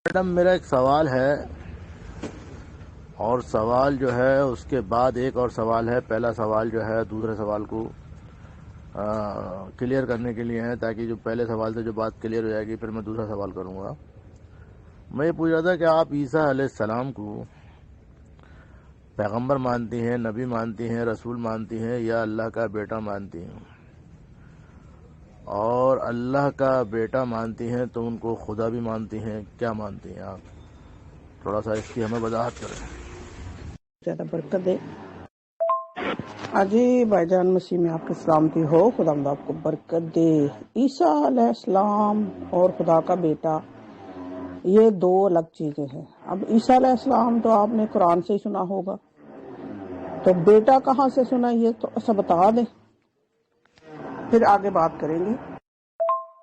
Madam میرا ایک سوال ہے، اور سوال جو ہے اس کے بعد ایک اور سوال ہے۔ پہلا سوال جو ہے دوسرے سوال کو کلیئر کرنے کے لیے ہے، تاکہ جو پہلے سوال سے جو بات کلیئر ہو جائے گی پھر میں دوسرا سوال کروں گا۔ میں یہ پوچھ رہا تھا کہ آپ عیسیٰ علیہ السلام کو پیغمبر مانتی ہیں، نبی مانتی ہیں، رسول مانتی ہیں، یا اللہ کا بیٹا مانتی ہیں؟ اور اللہ کا بیٹا مانتی ہیں تو ان کو خدا بھی مانتی ہیں، کیا مانتی ہیں آپ؟ تھوڑا سا اس کی ہمیں وضاحت کریں۔ زیادہ برکت دے۔ جی بھائی جان، مسیح میں آپ کی سلامتی ہو، خدا آپ کو برکت دے۔ عیسیٰ علیہ السلام اور خدا کا بیٹا یہ دو الگ چیزیں ہیں۔ اب عیسیٰ علیہ السلام تو آپ نے قرآن سے ہی سنا ہوگا، تو بیٹا کہاں سے سنا یہ تو ایسا بتا دیں، پھر آگے بات کریں گے۔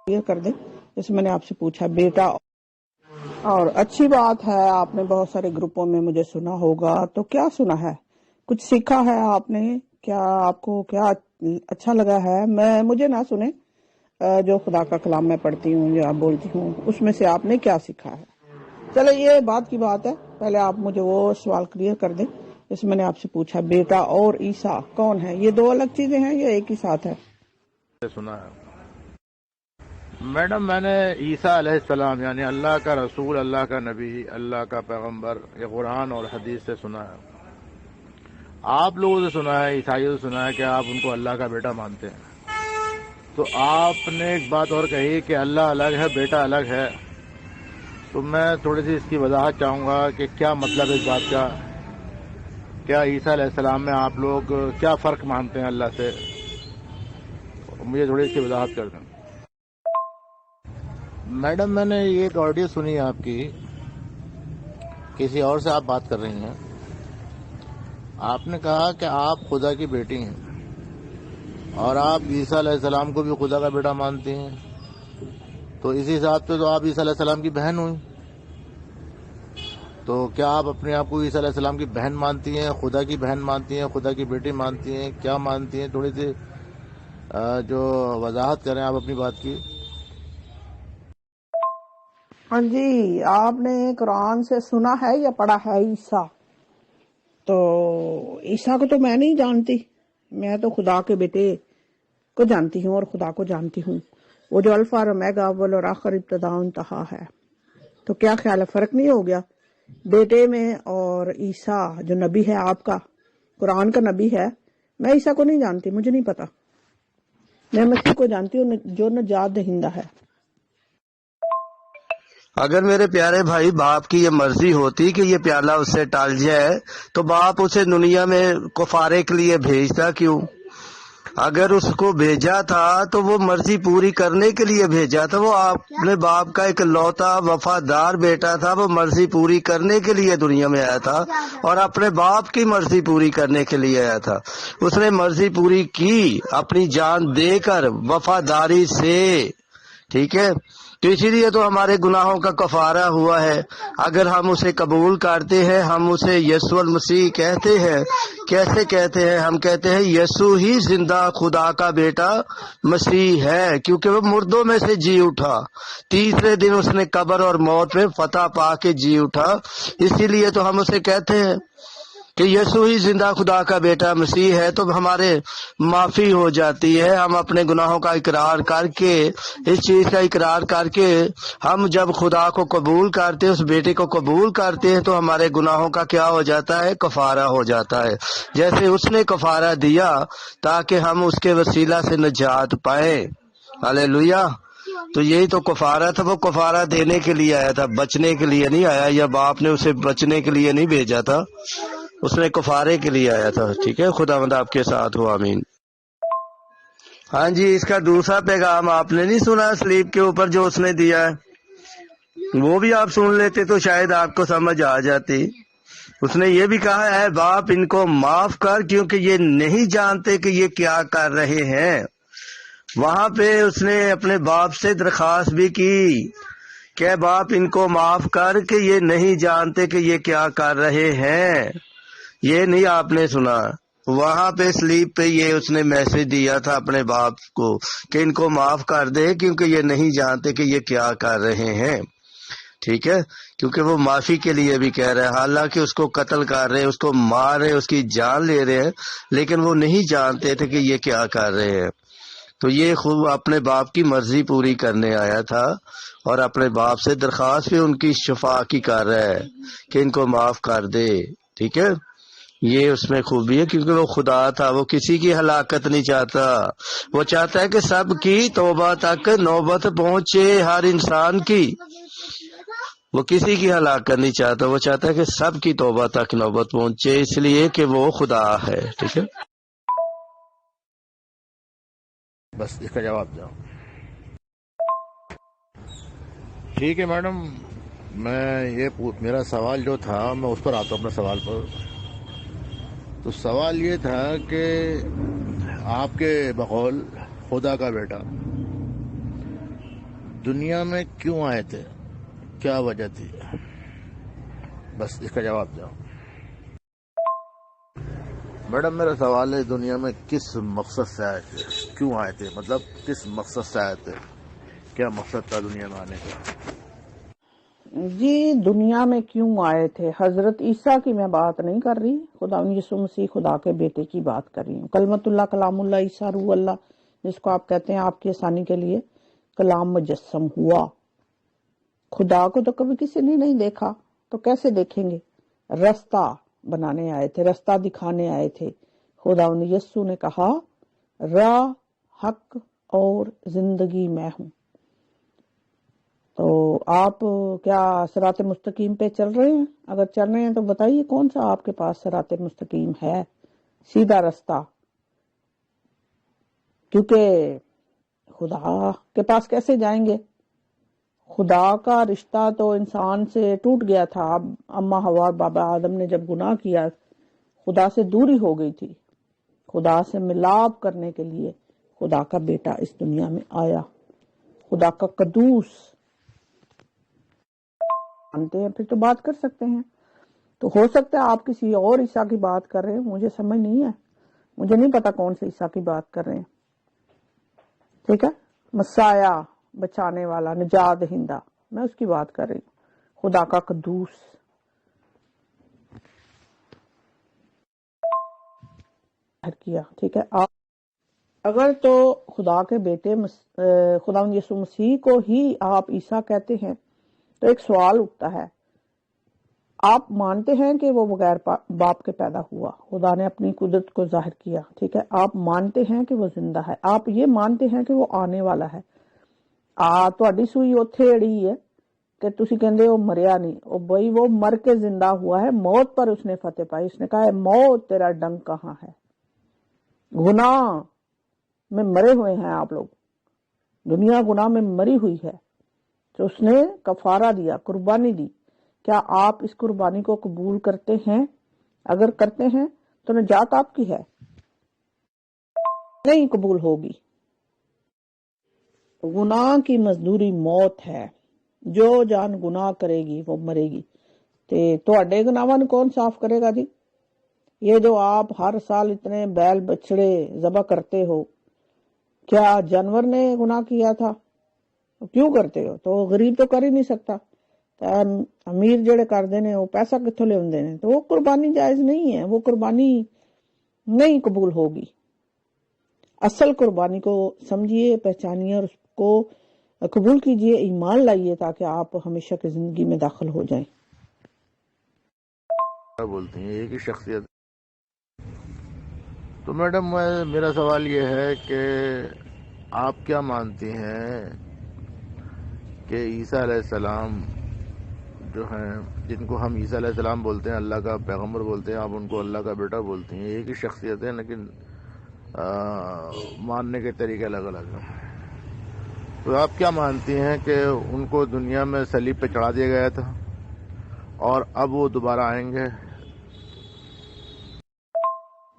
یہ کر دیں جیسے میں نے آپ سے پوچھا بیٹا، اور اچھی بات ہے آپ نے بہت سارے گروپوں میں مجھے سنا ہوگا، تو کیا سنا ہے؟ کچھ سیکھا ہے آپ نے؟ کیا آپ کو کیا اچھا لگا ہے؟ مجھے نہ سنے، جو خدا کا کلام میں پڑھتی ہوں یا بولتی ہوں اس میں سے آپ نے کیا سیکھا ہے؟ چلے یہ بات کی بات ہے، پہلے آپ مجھے وہ سوال کلیئر کر دیں جس میں نے آپ سے پوچھا بیٹا اور عیسیٰ کون ہے، یہ دو الگ چیزیں ہیں یا ایک ہی ساتھ ہے؟ سنا ہے میڈم، میں نے عیسیٰ علیہ السلام یعنی اللہ کا رسول، اللہ کا نبی، اللہ کا پیغمبر یہ قرآن اور حدیث سے سنا ہے۔ آپ لوگوں سے سنا ہے، عیسائیوں سے سنا ہے کہ آپ ان کو اللہ کا بیٹا مانتے ہیں۔ تو آپ نے ایک بات اور کہی کہ اللہ الگ ہے، بیٹا الگ ہے، تو میں تھوڑی سی اس کی وضاحت چاہوں گا کہ کیا مطلب ہے اس بات کا؟ کیا عیسیٰ علیہ السلام میں آپ لوگ کیا فرق مانتے ہیں اللہ سے؟ مجھے تھوڑی اس کی وضاحت کر دیں۔ میڈم میں نے یہ ایک آڈیو سنی آپ کی، کسی اور سے آپ بات کر رہی ہیں، آپ نے کہا کہ آپ خدا کی بیٹی ہیں اور آپ عیسیٰ علیہ السلام کو بھی خدا کا بیٹا مانتی ہیں، تو اسی حساب سے تو آپ عیسیٰ علیہ السلام کی بہن ہوئی۔ تو کیا آپ اپنے آپ کو عیسیٰ علیہ السلام کی بہن مانتی ہیں، خدا کی بہن مانتی ہیں، خدا کی بیٹی مانتی ہیں، کیا مانتی ہیں؟ تھوڑی سی جو وضاحت کریں آپ اپنی بات کی۔ ہاں جی، آپ نے قرآن سے سنا ہے یا پڑھا ہے عیسیٰ؟ تو عیسیٰ کو تو میں نہیں جانتی، میں تو خدا کے بیٹے کو جانتی ہوں اور خدا کو جانتی ہوں، وہ جو الفا اور اومیگا، اول اور آخر، ابتدا و انتہا ہے۔ تو کیا خیال ہے، فرق نہیں ہو گیا بیٹے میں؟ اور عیسیٰ جو نبی ہے آپ کا، قرآن کا نبی ہے، میں عیسیٰ کو نہیں جانتی، مجھے نہیں پتا، میں مسیح کو جانتی ہوں جو نجات دہندہ ہے۔ اگر میرے پیارے بھائی باپ کی یہ مرضی ہوتی کہ یہ پیالہ اس سے ٹال جائے تو باپ اسے دنیا میں کفارے کے لیے بھیجتا کیوں؟ اگر اس کو بھیجا تھا تو وہ مرضی پوری کرنے کے لیے بھیجا تھا۔ وہ اپنے باپ کا ایک لوتا وفادار بیٹا تھا، وہ مرضی پوری کرنے کے لیے دنیا میں آیا تھا اور اپنے باپ کی مرضی پوری کرنے کے لیے آیا تھا۔ اس نے مرضی پوری کی اپنی جان دے کر، وفاداری سے، ٹھیک ہے؟ تو اسی لیے تو ہمارے گناہوں کا کفارہ ہوا ہے۔ اگر ہم اسے قبول کرتے ہیں، ہم اسے یسوع المسیح کہتے ہیں۔ کیسے کہتے ہیں؟ ہم کہتے ہیں یسوع ہی زندہ خدا کا بیٹا مسیح ہے، کیونکہ وہ مردوں میں سے جی اٹھا، تیسرے دن اس نے قبر اور موت میں فتح پا کے جی اٹھا۔ اسی لیے تو ہم اسے کہتے ہیں کہ یسوع ہی زندہ خدا کا بیٹا مسیح ہے۔ تو ہمارے معافی ہو جاتی ہے۔ ہم اپنے گناہوں کا اقرار کر کے، اس چیز کا اقرار کر کے، ہم جب خدا کو قبول کرتے ہیں، اس بیٹے کو قبول کرتے ہیں، تو ہمارے گناہوں کا کیا ہو جاتا ہے؟ کفارہ ہو جاتا ہے۔ جیسے اس نے کفارہ دیا تاکہ ہم اس کے وسیلہ سے نجات پائیں۔ ہلیلویہ۔ تو یہی تو کفارہ تھا، وہ کفارہ دینے کے لیے آیا تھا، بچنے کے لیے نہیں آیا، یا باپ نے اسے بچنے کے لیے نہیں بھیجا تھا، اس نے کفارے کے لیے آیا تھا۔ ٹھیک ہے، خداوند آپ کے ساتھ ہو، آمین۔ ہاں جی، اس کا دوسرا پیغام آپ نے نہیں سنا سلیپ کے اوپر جو اس نے دیا ہے؟ وہ بھی آپ سن لیتے تو شاید آپ کو سمجھ آ جاتی۔ اس نے یہ بھی کہا ہے، باپ ان کو معاف کر کیونکہ یہ نہیں جانتے کہ یہ کیا کر رہے ہیں۔ وہاں پہ اس نے اپنے باپ سے درخواست بھی کی کہ باپ ان کو معاف کر کہ یہ نہیں جانتے کہ یہ کیا کر رہے ہیں۔ یہ نہیں آپ نے سنا؟ وہاں پہ سلیپ پہ یہ اس نے میسج دیا تھا اپنے باپ کو کہ ان کو معاف کر دے کیونکہ یہ نہیں جانتے کہ یہ کیا کر رہے ہیں۔ ٹھیک ہے، کیونکہ وہ معافی کے لیے بھی کہہ رہے ہیں، حالانکہ اس کو قتل کر رہے ہیں، اس کو مار رہے ہیں، اس کی جان لے رہے ہیں، لیکن وہ نہیں جانتے تھے کہ یہ کیا کر رہے ہیں۔ تو یہ خوب اپنے باپ کی مرضی پوری کرنے آیا تھا، اور اپنے باپ سے درخواست بھی ان کی شفا کی کر رہا ہے کہ ان کو معاف کر دے۔ ٹھیک ہے، یہ اس میں خوبی ہے، کیونکہ وہ خدا تھا، وہ کسی کی ہلاکت نہیں چاہتا، وہ چاہتا ہے کہ سب کی توبہ تک نوبت پہنچے، ہر انسان کی، وہ کسی کی ہلاکت نہیں چاہتا، وہ چاہتا ہے کہ سب کی توبہ تک نوبت پہنچے، اس لیے کہ وہ خدا ہے۔ ٹھیک ہے، بس اس کا جواب دو۔ ٹھیک ہے میڈم، میرا سوال جو تھا میں اس پر آتا ہوں، اپنے سوال پر۔ تو سوال یہ تھا کہ آپ کے بقول خدا کا بیٹا دنیا میں کیوں آئے تھے، کیا وجہ تھی؟ بس اس کا جواب دو۔ میڈم میرا سوال ہے، دنیا میں کس مقصد سے آئے تھے، کیوں آئے تھے، مطلب کس مقصد سے آئے تھے، کیا مقصد تھا دنیا میں آنے کا؟ جی، دنیا میں کیوں آئے تھے، حضرت عیسیٰ کی میں بات نہیں کر رہی، خدا یسوع مسیح خدا کے بیٹے کی بات کر رہی ہوں۔ کلمت اللہ، کلام اللہ، عیسیٰ روح اللہ، جس کو آپ کہتے ہیں، آپ کی آسانی کے لیے کلام مجسم ہوا۔ خدا کو تو کبھی کسی نے نہیں دیکھا، تو کیسے دیکھیں گے؟ رستہ بنانے آئے تھے، رستہ دکھانے آئے تھے۔ خدا یسوع نے کہا، راہ، حق اور زندگی میں ہوں۔ تو آپ کیا صراط مستقیم پہ چل رہے ہیں؟ اگر چل رہے ہیں تو بتائیے کون سا آپ کے پاس صراط مستقیم ہے، سیدھا رستہ؟ کیونکہ خدا کے پاس کیسے جائیں گے؟ خدا کا رشتہ تو انسان سے ٹوٹ گیا تھا۔ اب اماں حوا اور بابا آدم نے جب گناہ کیا، خدا سے دوری ہو گئی تھی۔ خدا سے ملاپ کرنے کے لیے خدا کا بیٹا اس دنیا میں آیا، خدا کا قدوس مانتے ہیں، پھر تو بات کر سکتے ہیں۔ تو ہو سکتا ہے آپ کسی اور عیسیٰ کی بات کر رہے ہیں، مجھے سمجھ نہیں ہے، مجھے نہیں پتا کون سے عیسیٰ کی بات کر رہے ہیں۔ ٹھیک ہے، مسیح، بچانے والا، نجات دہندہ، میں اس کی بات کر رہی ہوں، خدا کا قدوس۔ کیا ٹھیک ہے، آپ اگر تو خدا کے بیٹے خدا یسوع مسیح کو ہی آپ عیسیٰ کہتے ہیں، تو ایک سوال اٹھتا ہے، آپ مانتے ہیں کہ وہ بغیر باپ کے پیدا ہوا، خدا نے اپنی قدرت کو ظاہر کیا، ٹھیک ہے، آپ مانتے ہیں کہ وہ زندہ ہے، آپ یہ مانتے ہیں کہ وہ آنے والا ہے۔ تہاڈی سوئی اوتھے اڑی ہے کہ تسی کہندے ہو مریا نہیں، او بھائی وہ مر کے زندہ ہوا ہے، موت پر اس نے فتح پائی، اس نے کہا ہے موت تیرا ڈنگ کہاں ہے؟ گناہ میں مرے ہوئے ہیں آپ لوگ، دنیا گناہ میں مری ہوئی ہے، تو اس نے کفارہ دیا، قربانی دی۔ کیا آپ اس قربانی کو قبول کرتے ہیں؟ اگر کرتے ہیں تو نجات آپ کی ہے، نہیں قبول ہوگی۔ گناہ کی مزدوری موت ہے، جو جان گناہ کرے گی وہ مرے گی۔ تواڈے گناہاں نوں کون صاف کرے گا جی؟ یہ جو آپ ہر سال اتنے بیل بچڑے ذبح کرتے ہو، کیا جانور نے گناہ کیا تھا؟ کیوں کرتے ہو؟ تو غریب تو کر ہی نہیں سکتا، امیر جڑے کردے نے وہ پیسہ کتھوں لے آندے نے، تو وہ قربانی جائز نہیں ہے، وہ قربانی نہیں قبول ہوگی۔ اصل قربانی کو سمجھیے، پہچانیے اور اس کو قبول کیجئے، ایمان لائیے، تاکہ آپ ہمیشہ کی زندگی میں داخل ہو جائیں۔ کیا بولتی ہیں ایک ہی شخصیت؟ تو میڈم میرا سوال یہ ہے کہ آپ کیا مانتی ہیں کہ عیسیٰ علیہ السلام جو ہیں، جن کو ہم عیسیٰ علیہ السلام بولتے ہیں، اللہ کا پیغمبر بولتے ہیں، آپ ان کو اللہ کا بیٹا بولتے ہیں، ایک ہی شخصیت ہے لیکن ماننے کے طریقے الگ الگ ہیں۔ تو آپ کیا مانتی ہیں کہ ان کو دنیا میں صلیب پہ چڑھا دیا گیا تھا اور اب وہ دوبارہ آئیں گے؟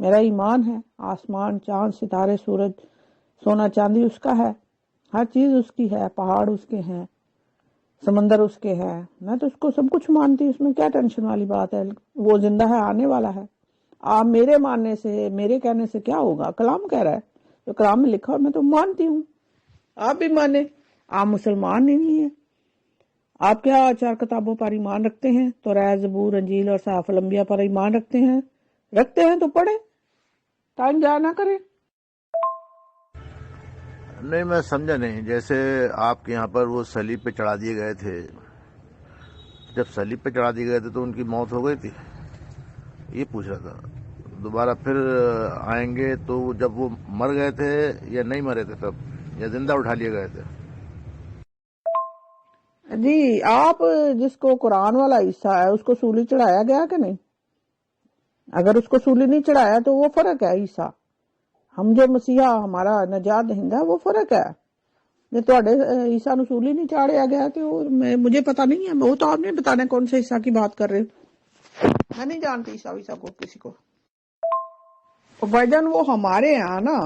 میرا ایمان ہے، آسمان، چاند، ستارے، سورج، سونا چاندی اس کا ہے، ہر چیز اس کی ہے، پہاڑ اس کے ہیں، سمندر اس کے ہے، میں تو اس کو سب کچھ مانتی ہوں، اس میں کیا ٹینشن والی بات ہے؟ وہ زندہ ہے، آنے والا ہے۔ آپ میرے ماننے سے، میرے کہنے سے کیا ہوگا؟ کلام کہہ رہا ہے، جو کلام میں لکھا اور میں تو مانتی ہوں، آپ بھی مانے، آپ مسلمان نہیں ہیں، آپ کیا 4 کتابوں پر ایمان رکھتے ہیں؟ توراۃ، زبور، انجیل اور صحائف الانبیاء پر ایمان رکھتے ہیں؟ رکھتے ہیں تو پڑھیں، ٹائم ضائع نہ کریں۔ نہیں، میں سمجھا نہیں۔ جیسے آپ کے یہاں پر وہ صلیب پہ چڑھا دیے گئے تھے، جب صلیب پہ چڑھا دیے گئے تھے تو ان کی موت ہو گئی تھی، یہ پوچھ رہا تھا۔ دوبارہ پھر آئیں گے تو جب وہ مر گئے تھے یا نہیں مرے تھے تب، یا زندہ اٹھا لیے گئے تھے؟ جی، آپ جس کو قرآن والا عیسیٰ ہے اس کو سولی چڑھایا گیا کہ نہیں؟ اگر اس کو سولی نہیں چڑھایا تو وہ فرق ہے عیسیٰ۔ ہم جو مسیحا ہمارا نجات دہندہ ہے وہ فرق ہے۔ جو تواڈے عیسیٰ نو سولی نہیں چاڑیا گیا تو مجھے پتہ نہیں ہے، وہ تو آپ نے بتانا کون سے عیسیٰ کی بات کر رہے ہو۔ میں نہیں جانتی عیسیٰ کو کسی کو۔ بھائی جان وہ ہمارے ہیں نا،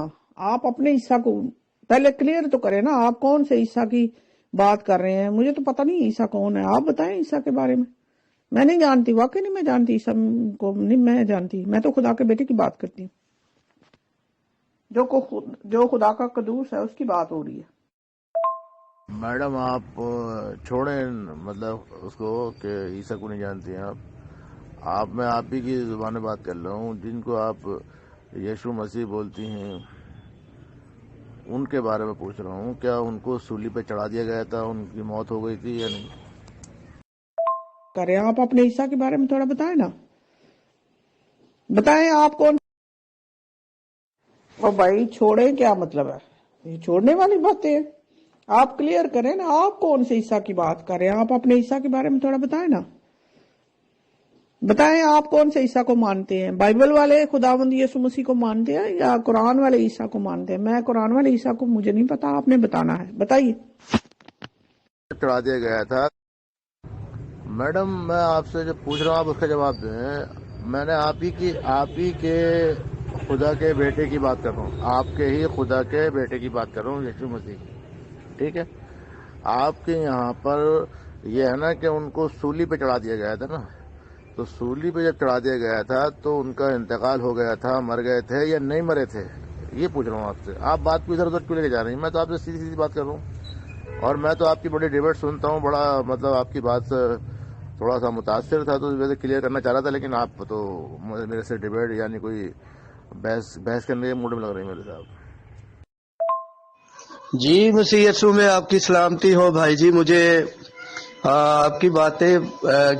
آپ اپنے عیسیٰ کو پہلے کلیئر تو کریں نا، آپ کون سے عیسیٰ کی بات کر رہے ہیں؟ مجھے تو پتہ نہیں عیسیٰ کون ہے، آپ بتائیں عیسیٰ کے بارے میں۔ میں نہیں جانتی، واقعی نہیں میں جانتی عیسیٰ کو، نہیں میں جانتی۔ میں تو خدا کے بیٹے کی بات کرتی ہوں، جو خدا کا قدوس ہے اس کی بات ہو رہی ہے۔ میڈم آپ چھوڑیں مطلب اس کو کہ عیسیٰ کو نہیں جانتی ہیں آپ میں آپ ہی کی زبان میں بات کر رہا ہوں۔ جن کو آپ یشوع مسیح بولتی ہیں ان کے بارے میں پوچھ رہا ہوں، کیا ان کو سولی پہ چڑھا دیا گیا تھا، ان کی موت ہو گئی تھی یا نہیں؟ کریں آپ اپنے عیسیٰ کے بارے میں تھوڑا بتائیں نا، بتائیں آپ کون۔ اور بھائی چھوڑیں کیا مطلب ہے؟ یہ چھوڑنے والی باتیں ہیں، آپ کلیئر کریں نا، آپ کون سے عیسیٰ کی بات کر رہے ہیں؟ آپ اپنے عیسیٰ کے بارے میں تھوڑا بتائیں نا، بتائیں آپ کون سے عیسیٰ کو مانتے ہیں؟ بائبل والے خداوند یسوع مسیح کو مانتے ہیں یا قرآن والے عیسیٰ کو مانتے ہیں؟ میں قرآن والے عیسیٰ کو مجھے نہیں پتا، آپ نے بتانا ہے، بتائیے۔ چڑھا دیا گیا تھا۔ میڈم میں آپ سے جو پوچھ رہا ہوں آپ اس کا جواب دیں۔ میں نے آپ ہی کے خدا کے بیٹے کی بات کر رہا ہوں، آپ کے ہی خدا کے بیٹے کی بات کر رہا ہوں، یسوع مسیح کی، ٹھیک ہے؟ آپ کے یہاں پر یہ ہے نا کہ ان کو سولی پہ چڑھا دیا گیا تھا نا، تو سولی پہ جب چڑھا دیا گیا تھا تو ان کا انتقال ہو گیا تھا، مر گئے تھے یا نہیں مرے تھے، یہ پوچھ رہا ہوں آپ سے۔ آپ بات کو ادھر ادھر کیوں لے کے جا رہی ہیں؟ میں تو آپ سے سیدھی سیدھی بات کر رہا ہوں، اور میں تو آپ کی بڑی ڈیبیٹ سنتا ہوں، بڑا مطلب آپ کی بات سے تھوڑا سا متاثر تھا، تو ویسے کلیئر کرنا چاہ رہا تھا، لیکن آپ تو میرے سے ڈیبیٹ یعنی کوئی بحث کرنے کے موڈ میں لگ رہی میرے صاحب۔ جی مسیح یسوع میں آپ کی سلامتی ہو بھائی جی۔ مجھے آپ کی باتیں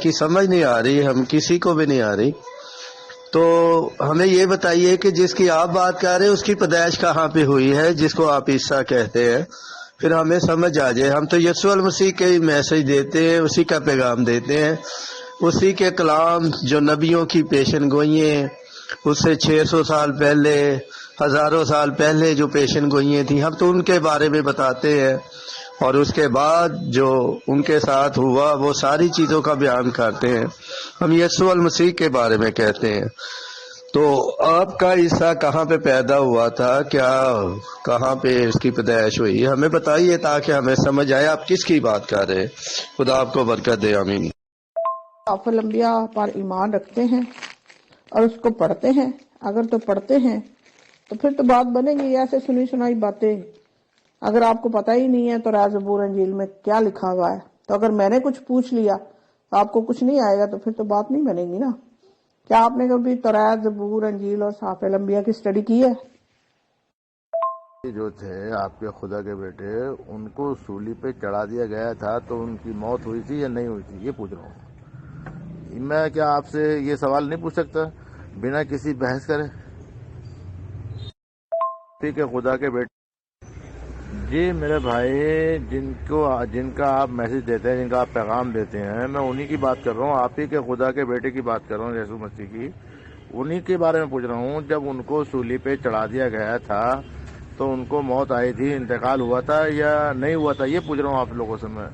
کی سمجھ نہیں آ رہی، ہم کسی کو بھی نہیں آ رہی، تو ہمیں یہ بتائیے کہ جس کی آپ بات کر رہے ہیں اس کی پیدائش کہاں پہ ہوئی ہے، جس کو آپ عیسیٰ کہتے ہیں، پھر ہمیں سمجھ آ جائے۔ ہم تو یسوع المسیح کے میسج دیتے ہیں، اسی کا پیغام دیتے ہیں، اسی کے کلام جو نبیوں کی پیشن گوئییں، اس سے 600 سال پہلے، ہزاروں سال پہلے جو پیشن گوئییں تھیں، ہم تو ان کے بارے میں بتاتے ہیں، اور اس کے بعد جو ان کے ساتھ ہوا وہ ساری چیزوں کا بیان کرتے ہیں۔ ہم یسوع المسیح کے بارے میں کہتے ہیں۔ تو آپ کا عیسیٰ کہاں پہ پیدا ہوا تھا، کیا کہاں پہ اس کی پیدائش ہوئی، ہمیں بتائیے تاکہ ہمیں سمجھ آئے آپ کس کی بات کر رہے ہیں۔ خدا آپ کو برکت دے، آمین۔ صحائف الانبیاء پر ایمان رکھتے ہیں اور اس کو پڑھتے ہیں، اگر تو پڑھتے ہیں تو پھر تو بات بنے گی۔ ایسے سنی سنائی باتیں اگر آپ کو پتہ ہی نہیں ہے تو توراۃ، زبور، انجیل میں کیا لکھا ہوا ہے، تو اگر میں نے کچھ پوچھ لیا تو آپ کو کچھ نہیں آئے گا تو پھر تو بات نہیں بنے گی نا۔ کیا آپ نے کبھی توراۃ، زبور، انجیل اور صحائف الانبیاء کی اسٹڈی کی ہے؟ جو تھے آپ کے خدا کے بیٹے، ان کو سولی پہ چڑھا دیا گیا تھا تو ان کی موت ہوئی تھی یا نہیں ہوئی تھی، یہ پوچھ رہا ہوں۔ میں کیا آپ سے یہ سوال نہیں پوچھ سکتا بنا کسی بحث کرے؟ ٹھیک ہے، خدا کے بیٹے جی میرے بھائی، جن کا آپ میسج دیتے ہیں، جن کا آپ پیغام دیتے ہیں، میں انہی کی بات کر رہا ہوں، آپ ہی کے خدا کے بیٹے کی بات کر رہا ہوں، یسوع مسیح کی، انہی کے بارے میں پوچھ رہا ہوں۔ جب ان کو سولی پہ چڑھا دیا گیا تھا تو ان کو موت آئی تھی، انتقال ہوا تھا یا نہیں ہوا تھا، یہ پوچھ رہا ہوں آپ لوگوں سے میں۔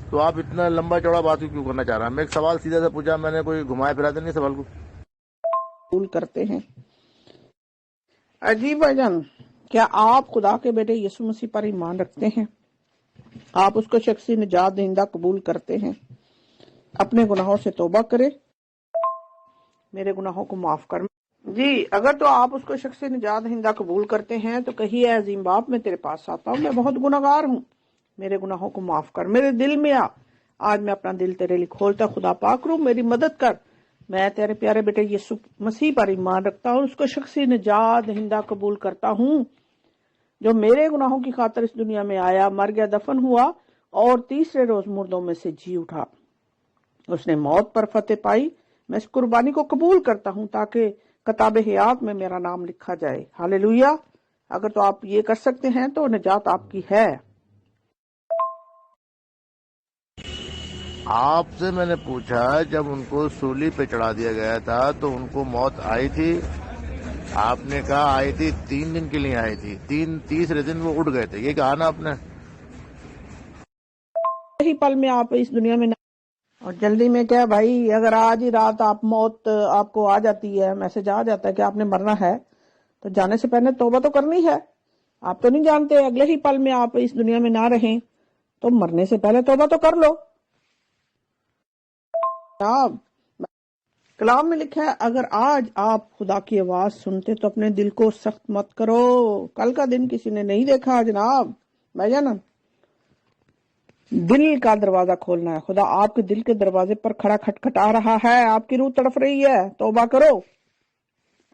تو آپ اتنا لمبا چوڑا بات کیوں کرنا چاہ رہا ہیں؟ میں ایک سوال سیدھا سا پوچھا، میں نے کوئی گھمایا پھراتے نہیں سوال کو۔ قبول کرتے ہیں۔ عجیب بھجن، کیا آپ خدا کے بیٹے یسوع مسیح پر ایمان رکھتے ہیں؟ آپ اس کو شخصی نجات دہندہ قبول کرتے ہیں؟ اپنے گناہوں سے توبہ کرے، میرے گناہوں کو معاف کر۔ جی، اگر تو آپ اس کو شخصی نجات دہندہ قبول کرتے ہیں تو کہیے، اے عظیم باپ، میں تیرے پاس آتا ہوں، میں بہت گناہگار ہوں، میرے گناہوں کو معاف کر، میرے دل میں آ، آج میں اپنا دل تیرے لیے کھولتا، خدا پاک رو میری مدد کر، میں تیرے پیارے بیٹے یسوع مسیح پر ایمان رکھتا ہوں، اس کو شخصی نجات دہندہ قبول کرتا ہوں جو میرے گناہوں کی خاطر اس دنیا میں آیا، مر گیا، دفن ہوا اور تیسرے روز مردوں میں سے جی اٹھا۔ اس نے موت پر فتح پائی۔ میں اس قربانی کو قبول کرتا ہوں تاکہ کتاب حیات میں میرا نام لکھا جائے۔ ہاللیلویہ۔ اگر تو آپ یہ کر سکتے ہیں تو نجات آپ کی ہے۔ آپ سے میں نے پوچھا جب ان کو سولی پہ چڑھا دیا گیا تھا تو ان کو موت آئی تھی؟ آپ نے کہا آئی تھی، 3 دن کے لیے آئی تھی، تیسرے دن وہ اٹھ گئے تھے، یہ کہا نا آپ نے؟ یہی پل میں آپ اس دنیا میں اور جلدی میں کیا بھائی، اگر آج ہی رات آپ موت آپ کو آ جاتی ہے، میسج آ جاتا ہے کہ آپ نے مرنا ہے، تو جانے سے پہلے توبہ تو کرنی ہے۔ آپ تو نہیں جانتے، اگلے ہی پل میں آپ اس دنیا میں نہ رہیں تو مرنے سے پہلے توبہ تو کر لو۔ کلام میں لکھا ہے اگر آج آپ خدا کی آواز سنتے تو اپنے دل کو سخت مت کرو، کل کا دن کسی نے نہیں دیکھا جناب۔ میں جانا دل کا دروازہ کھولنا ہے، خدا آپ کے دل کے دروازے پر کھڑا کھٹکھٹا رہا ہے، آپ کی روح تڑپ رہی ہے، توبہ کرو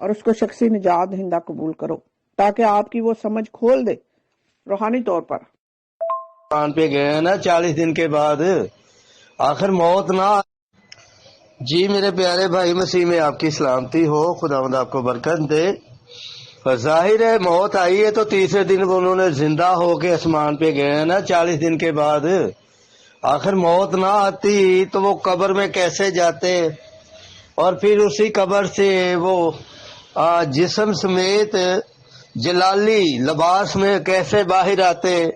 اور اس کو شخصی نجات دہندہ قبول کرو تاکہ آپ کی وہ سمجھ کھول دے روحانی طور پر۔ پہ گئے نا 40 دن کے بعد، آخر موت نہ۔ جی میرے پیارے بھائی مسیح میں آپ کی سلامتی ہو، خداوند آپ کو برکت دے۔ ظاہر ہے موت آئی ہے تو تیسرے دن انہوں نے زندہ ہو کے آسمان پہ گئے ہیں نا 40 دن کے بعد۔ آخر موت نہ آتی تو وہ قبر میں کیسے جاتے، اور پھر اسی قبر سے وہ جسم سمیت جلالی لباس میں کیسے باہر آتے،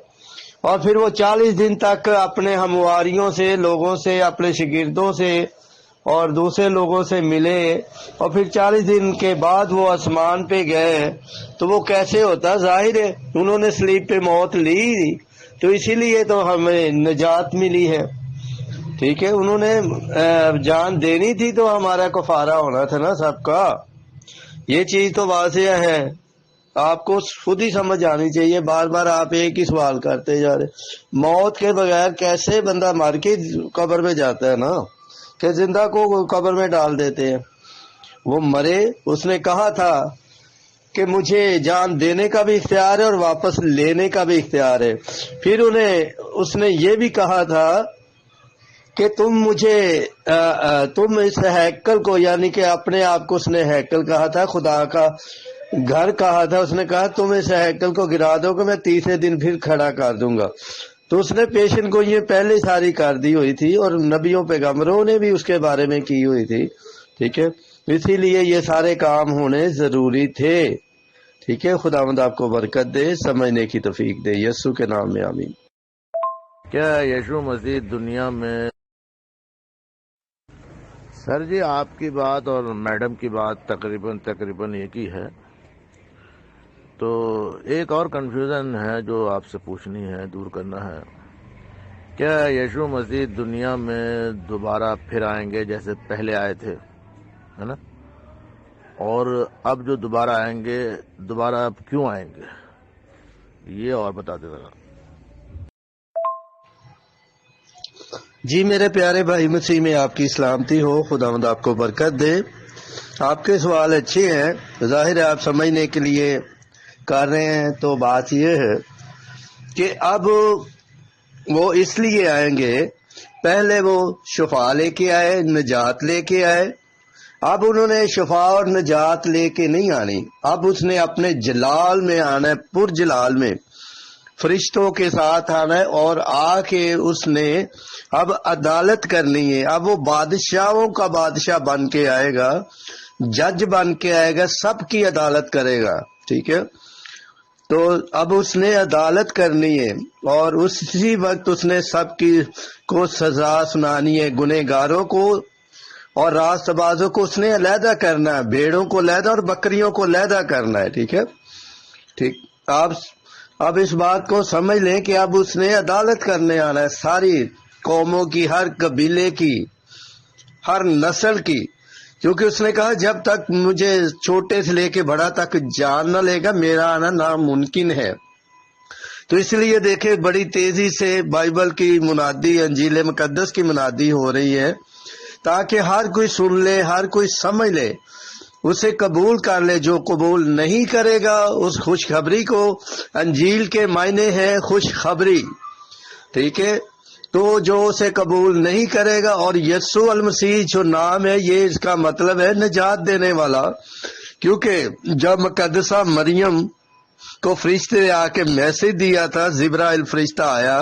اور پھر وہ 40 دن تک اپنے ہمواریوں سے، لوگوں سے، اپنے شاگردوں سے اور دوسرے لوگوں سے ملے، اور پھر 40 دن کے بعد وہ آسمان پہ گئے، تو وہ کیسے ہوتا؟ ظاہر ہے انہوں نے صلیب پہ موت لی تو اسی لیے تو ہمیں نجات ملی ہے، ٹھیک ہے۔ انہوں نے جان دینی تھی تو ہمارا کفارہ ہونا تھا نا سب کا، یہ چیز تو واضح ہے، آپ کو خود ہی سمجھ آنی چاہیے۔ بار بار آپ ایک ہی سوال کرتے جا رہے، موت کے بغیر کیسے بندہ مر کے قبر میں جاتا ہے نا، کہ زندہ کو قبر میں ڈال دیتے ہیں۔ وہ مرے، اس نے کہا تھا کہ مجھے جان دینے کا بھی اختیار ہے اور واپس لینے کا بھی اختیار ہے۔ پھر اس نے یہ بھی کہا تھا کہ تم اس ہیکل کو، یعنی کہ اپنے آپ کو اس نے ہیکل کہا تھا، خدا کا گھر کہا تھا، اس نے کہا تم اس ہیکل کو گرا دو کہ میں تیسرے دن پھر کھڑا کر دوں گا۔ تو اس نے پیشن کو یہ پہلے ساری کر دی ہوئی تھی، اور نبیوں پیغمبروں نے بھی اس کے بارے میں کی ہوئی تھی، ٹھیک ہے۔ اسی لیے یہ سارے کام ہونے ضروری تھے، ٹھیک ہے۔ خداوند آپ کو برکت دے، سمجھنے کی توفیق دے، یسوع کے نام میں آمین۔ کیا یسوع مسیح دنیا میں؟ سر جی آپ کی بات اور میڈم کی بات تقریباً ایک ہی ہے، تو ایک اور کنفیوژن ہے جو آپ سے پوچھنی ہے، دور کرنا ہے۔ کیا یسوع مسیح دنیا میں دوبارہ پھر آئیں گے جیسے پہلے آئے تھے، ہے نا؟ اور اب جو دوبارہ آئیں گے، دوبارہ اب کیوں آئیں گے، یہ اور بتا دے ذرا۔ جی میرے پیارے بھائی مسیح میں آپ کی سلامتی ہو، خداوند آپ کو برکت دے۔ آپ کے سوال اچھے ہیں، ظاہر ہے آپ سمجھنے کے لیے کر رہے ہیں۔ تو بات یہ ہے کہ اب وہ اس لیے آئیں گے، پہلے وہ شفا لے کے آئے، نجات لے کے آئے، اب انہوں نے شفا اور نجات لے کے نہیں آنی، اب اس نے اپنے جلال میں آنا ہے، پر جلال میں فرشتوں کے ساتھ آنا ہے، اور آ کے اس نے اب عدالت کرنی ہے۔ اب وہ بادشاہوں کا بادشاہ بن کے آئے گا، جج بن کے آئے گا، سب کی عدالت کرے گا، ٹھیک ہے۔ تو اب اس نے عدالت کرنی ہے، اور اسی وقت اس نے سب کی کو سزا سنانی ہے، گنہگاروں کو اور راست بازوں کو اس نے علیحدہ کرنا ہے، بھیڑوں کو علیحدہ اور بکریوں کو علیحدہ کرنا ہے، ٹھیک ہے۔ ٹھیک، آپ اب اس بات کو سمجھ لیں کہ اب اس نے عدالت کرنے آنا ہے، ساری قوموں کی، ہر قبیلے کی، ہر نسل کی، کیونکہ اس نے کہا جب تک مجھے چھوٹے سے لے کے بڑا تک جان نہ لے گا، میرا آنا ناممکن ہے۔ تو اس لیے دیکھیں بڑی تیزی سے بائبل کی منادی، انجیل مقدس کی منادی ہو رہی ہے تاکہ ہر کوئی سن لے، ہر کوئی سمجھ لے، اسے قبول کر لے۔ جو قبول نہیں کرے گا اس خوشخبری کو، انجیل کے معنی ہے خوشخبری، ٹھیک ہے، تو جو اسے قبول نہیں کرے گا، اور یسوع المسیح جو نام ہے یہ اس کا مطلب ہے نجات دینے والا، کیونکہ جب مقدسہ مریم کو فرشتے نے آ کے میسج دیا تھا، جبرائیل فرشتہ آیا،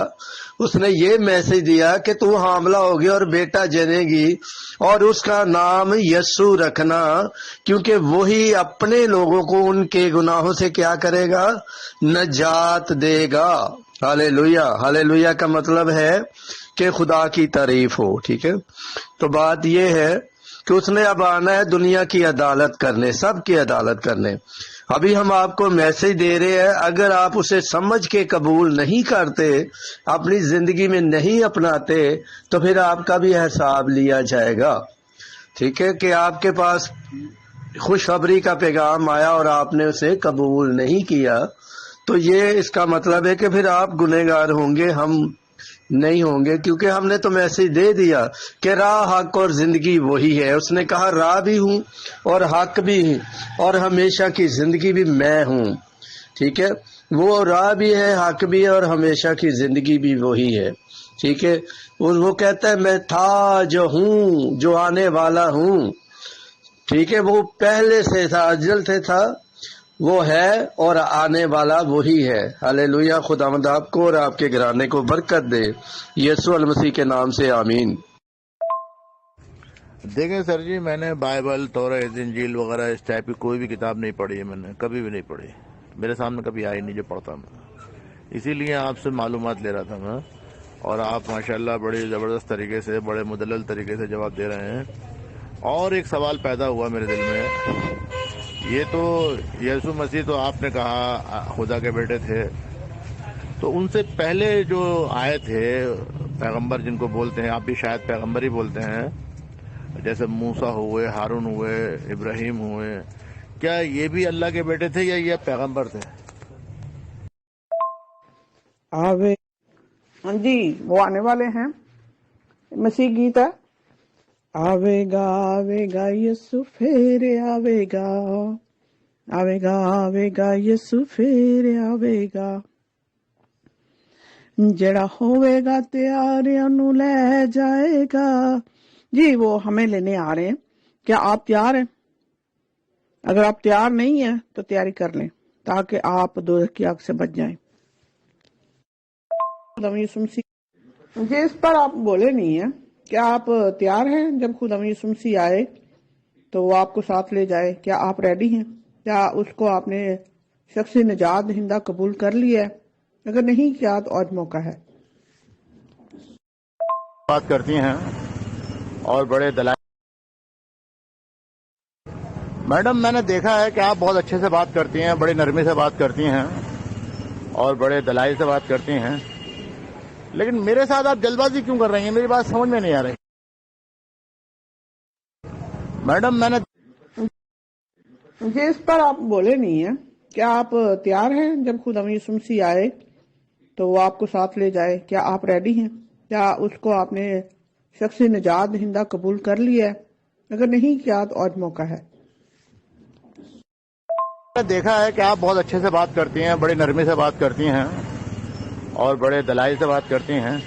اس نے یہ میسج دیا کہ تو حاملہ ہوگی اور بیٹا جنے گی اور اس کا نام یسوع رکھنا، کیونکہ وہی اپنے لوگوں کو ان کے گناہوں سے کیا کرے گا؟ نجات دے گا۔ ہالےلویا۔ ہالےلویا کا مطلب ہے کہ خدا کی تعریف ہو، ٹھیک ہے۔ تو بات یہ ہے کہ اس نے اب آنا ہے دنیا کی عدالت کرنے، سب کی عدالت کرنے۔ ابھی ہم آپ کو میسج دے رہے ہیں، اگر آپ اسے سمجھ کے قبول نہیں کرتے، اپنی زندگی میں نہیں اپناتے، تو پھر آپ کا بھی حساب لیا جائے گا، ٹھیک ہے، کہ آپ کے پاس خوشخبری کا پیغام آیا اور آپ نے اسے قبول نہیں کیا، تو یہ اس کا مطلب ہے کہ پھر آپ گنہگار ہوں گے، ہم نہیں ہوں گے، کیونکہ ہم نے تو میسج دے دیا کہ راہ، حق اور زندگی وہی ہے۔ اس نے کہا راہ بھی ہوں اور حق بھی ہوں اور ہمیشہ کی زندگی بھی میں ہوں، ٹھیک ہے۔ وہ راہ بھی ہے، حق بھی ہے اور ہمیشہ کی زندگی بھی وہی ہے، ٹھیک ہے۔ وہ کہتا ہے میں تھا جو ہوں، جو آنے والا ہوں، ٹھیک ہے۔ وہ پہلے سے تھا، ازل سے تھا، وہ ہے اور آنے والا وہی ہے۔ ہالےلویا۔ خداوند آپ کو اور آپ کے گھرانے کو برکت دے، یسوع المسیح کے نام سے آمین۔ دیکھیں سر جی، میں نے بائبل، توریت، انجیل وغیرہ اس ٹائپ کی کوئی بھی کتاب نہیں پڑھی ہے، میں نے کبھی بھی نہیں پڑھی، میرے سامنے کبھی آئی نہیں جو پڑھتا میں، اسی لیے آپ سے معلومات لے رہا تھا میں، اور آپ ماشاءاللہ بڑی زبردست طریقے سے، بڑے مدلل طریقے سے جواب دے رہے ہیں۔ اور ایک سوال پیدا ہوا میرے دل میں، یہ تو یسوع مسیح تو آپ نے کہا خدا کے بیٹے تھے، تو ان سے پہلے جو آئے تھے پیغمبر، جن کو بولتے ہیں، آپ بھی شاید پیغمبر ہی بولتے ہیں، جیسے موسیٰ ہوئے، ہارون ہوئے، ابراہیم ہوئے، کیا یہ بھی اللہ کے بیٹے تھے یا یہ پیغمبر تھے؟ آوے ہاں جی، وہ آنے والے ہیں، مسیح گیت ہے، آوے گا یسو پھر آوے گا، آوے گا یسو پھر آوے گا، جڑا ہوئے گا تیار انو لے جائے گا۔ جی وہ ہمیں لینے آ رہے ہیں، کیا آپ تیار ہیں؟ اگر آپ تیار نہیں ہیں تو تیاری کر لیں تاکہ آپ دوزخ کی آگ سے بچ جائیں۔ خدا یسوع مسیح جی اس پر آپ بولے نہیں ہیں، کیا آپ تیار ہیں جب خدا یسوع مسیح آئے تو وہ آپ کو ساتھ لے جائے؟ کیا آپ ریڈی ہیں؟ کیا اس کو آپ نے شخصی نجات دہندہ قبول کر لیا ہے؟ اگر نہیں کیا تو آج موقع ہے۔ بات کرتی ہیں اور بڑے دلائل، میڈم میں نے دیکھا ہے کہ آپ بہت اچھے سے بات کرتی ہیں، بڑی نرمی سے بات کرتی ہیں اور بڑے دلائل سے بات کرتی ہیں، لیکن میرے ساتھ آپ جلد بازی کیوں کر رہی ہیں؟ میری بات سمجھ میں نہیں آ رہی میڈم۔ میں نے جی اس پر آپ بولے نہیں ہیں، کیا آپ تیار ہیں جب خدا یسوع مسیح آئے تو وہ آپ کو ساتھ لے جائے؟ کیا آپ ریڈی ہیں؟ کیا اس کو آپ نے شخصی نجات دہندہ قبول کر لیا ہے؟ اگر نہیں کیا تو آج موقع ہے۔ میں نے دیکھا ہے کہ آپ بہت اچھے سے بات کرتی ہیں، بڑی نرمی سے بات کرتی ہیں اور بڑے دلائل سے بات کرتی ہیں،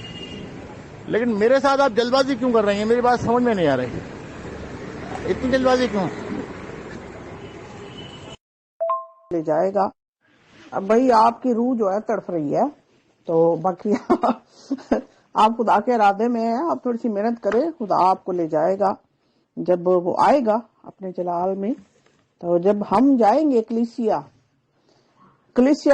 لیکن میرے ساتھ آپ جلد بازی کیوں کر رہی ہیں؟ میری بات سمجھ میں نہیں آ رہی، اتنی جلد بازی کیوں؟ لے جائے گا۔ اب بھائی آپ کی روح جو ہے تڑف رہی ہے، تو باقی آپ خدا کے ارادے میں ہیں، آپ تھوڑی سی محنت کریں، خدا آپ کو لے جائے گا جب وہ آئے گا اپنے جلال میں۔ تو جب ہم جائیں گے کلیسیا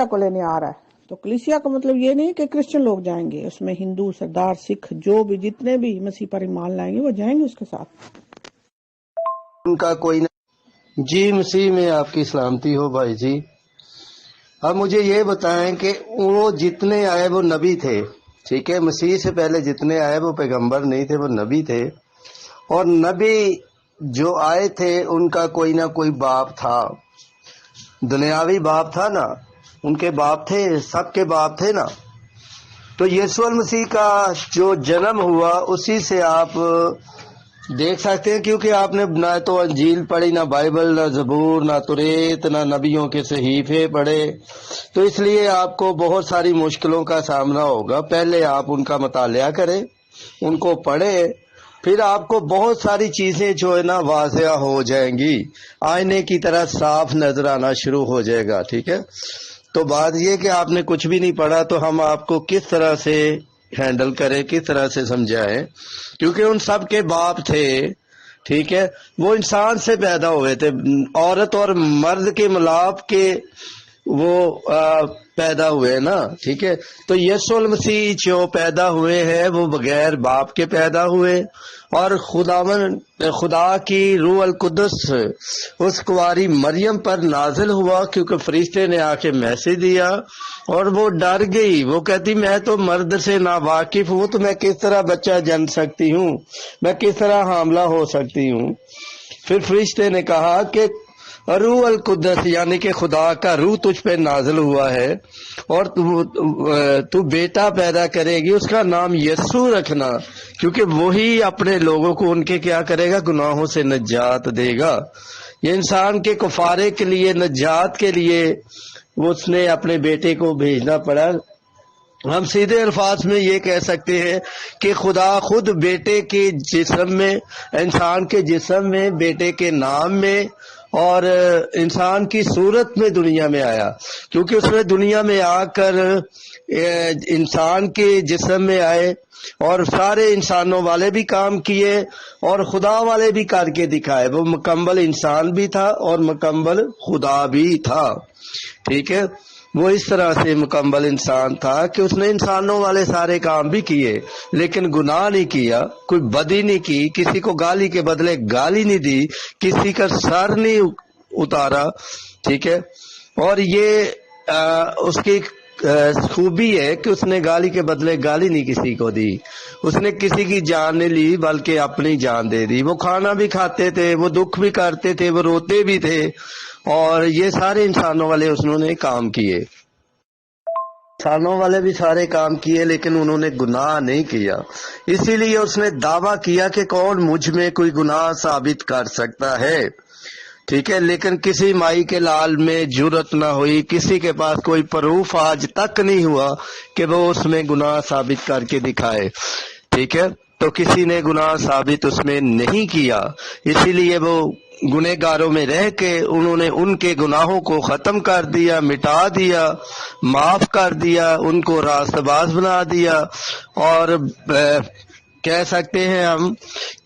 کو لینے آ رہا ہے، تو کلیسیا کا مطلب یہ نہیں کہ کرسچن لوگ جائیں گے، اس میں ہندو، سردار، سکھ، جو بھی جتنے بھی مسیح پر ایمان لائیں گے وہ جائیں گے اس کے ساتھ۔ ان کا کوئی نہ جی، مسیح میں آپ کی سلامتی ہو بھائی جی۔ اب مجھے یہ بتائیں کہ وہ جتنے آئے وہ نبی تھے، ٹھیک ہے، مسیح سے پہلے جتنے آئے وہ پیغمبر نہیں تھے، وہ نبی تھے، اور نبی جو آئے تھے ان کا کوئی نہ کوئی باپ تھا، دنیاوی باپ تھا نا، ان کے باپ تھے، سب کے باپ تھے نا. تو یسوع المسیح کا جو جنم ہوا اسی سے آپ دیکھ سکتے ہیں، کیونکہ آپ نے نہ تو انجیل پڑھی، نہ بائبل، نہ زبور، نہ توریت، نہ نبیوں کے صحیفے پڑھے، تو اس لیے آپ کو بہت ساری مشکلوں کا سامنا ہوگا. پہلے آپ ان کا مطالعہ کریں، ان کو پڑھیں، پھر آپ کو بہت ساری چیزیں جو ہے نا واضح ہو جائیں گی، آئینے کی طرح صاف نظر آنا شروع ہو جائے گا. ٹھیک ہے، تو بات یہ کہ آپ نے کچھ بھی نہیں پڑھا تو ہم آپ کو کس طرح سے ہینڈل کریں، کس طرح سے سمجھائیں، کیونکہ ان سب کے باپ تھے. ٹھیک ہے، وہ انسان سے پیدا ہوئے تھے، عورت اور مرد کے ملاپ کے وہ پیدا ہوئے نا. ٹھیک ہے، تو یسوع المسیح جو پیدا ہوئے ہیں وہ بغیر باپ کے پیدا ہوئے، اور خدا کی روح القدس اس کنواری مریم پر نازل ہوا، کیونکہ فرشتے نے آ کے میسج دیا اور وہ ڈر گئی. وہ کہتی میں تو مرد سے ناواقف ہوں، تو میں کس طرح بچہ جن سکتی ہوں، میں کس طرح حاملہ ہو سکتی ہوں. پھر فرشتے نے کہا کہ روح القدس یعنی کہ خدا کا روح تجھ پہ نازل ہوا ہے، اور تو بیٹا پیدا کرے گی، اس کا نام یسوع رکھنا، کیونکہ وہی اپنے لوگوں کو ان کے کیا کرے گا، گناہوں سے نجات دے گا. یہ انسان کے کفارے کے لیے، نجات کے لیے اس نے اپنے بیٹے کو بھیجنا پڑا. ہم سیدھے الفاظ میں یہ کہہ سکتے ہیں کہ خدا خود بیٹے کے جسم میں، انسان کے جسم میں، بیٹے کے نام میں اور انسان کی صورت میں دنیا میں آیا، کیونکہ اس نے دنیا میں آ کر انسان کے جسم میں آئے اور سارے انسانوں والے بھی کام کیے اور خدا والے بھی کر کے دکھائے. وہ مکمل انسان بھی تھا اور مکمل خدا بھی تھا. ٹھیک ہے، وہ اس طرح سے مکمل انسان تھا کہ اس نے انسانوں والے سارے کام بھی کیے لیکن گناہ نہیں کیا، کوئی بدی نہیں کی، کسی کو گالی کے بدلے گالی نہیں دی، کسی کا سر نہیں اتارا. ٹھیک ہے، اور یہ اس کی خوبی ہے کہ اس نے گالی کے بدلے گالی نہیں کسی کو دی، اس نے کسی کی جان نہیں لی بلکہ اپنی جان دے دی. وہ کھانا بھی کھاتے تھے، وہ دکھ بھی کرتے تھے، وہ روتے بھی تھے، اور یہ سارے انسانوں والے انہوں نے کام کیے. انسانوں والے بھی سارے کام کیے لیکن انہوں نے گناہ نہیں کیا. اسی لیے اس نے دعویٰ کیا کہ کون مجھ میں کوئی گناہ ثابت کر سکتا ہے. ٹھیک ہے، لیکن کسی مائی کے لال میں جرت نہ ہوئی، کسی کے پاس کوئی پروف آج تک نہیں ہوا کہ وہ اس میں گناہ ثابت کر کے دکھائے. ٹھیک ہے، تو کسی نے گناہ ثابت اس میں نہیں کیا، اسی لیے وہ گنہگاروں میں رہ کے انہوں نے ان کے گناہوں کو ختم کر دیا، مٹا دیا، معاف کر دیا، ان کو راست باز بنا دیا. اور کہہ سکتے ہیں ہم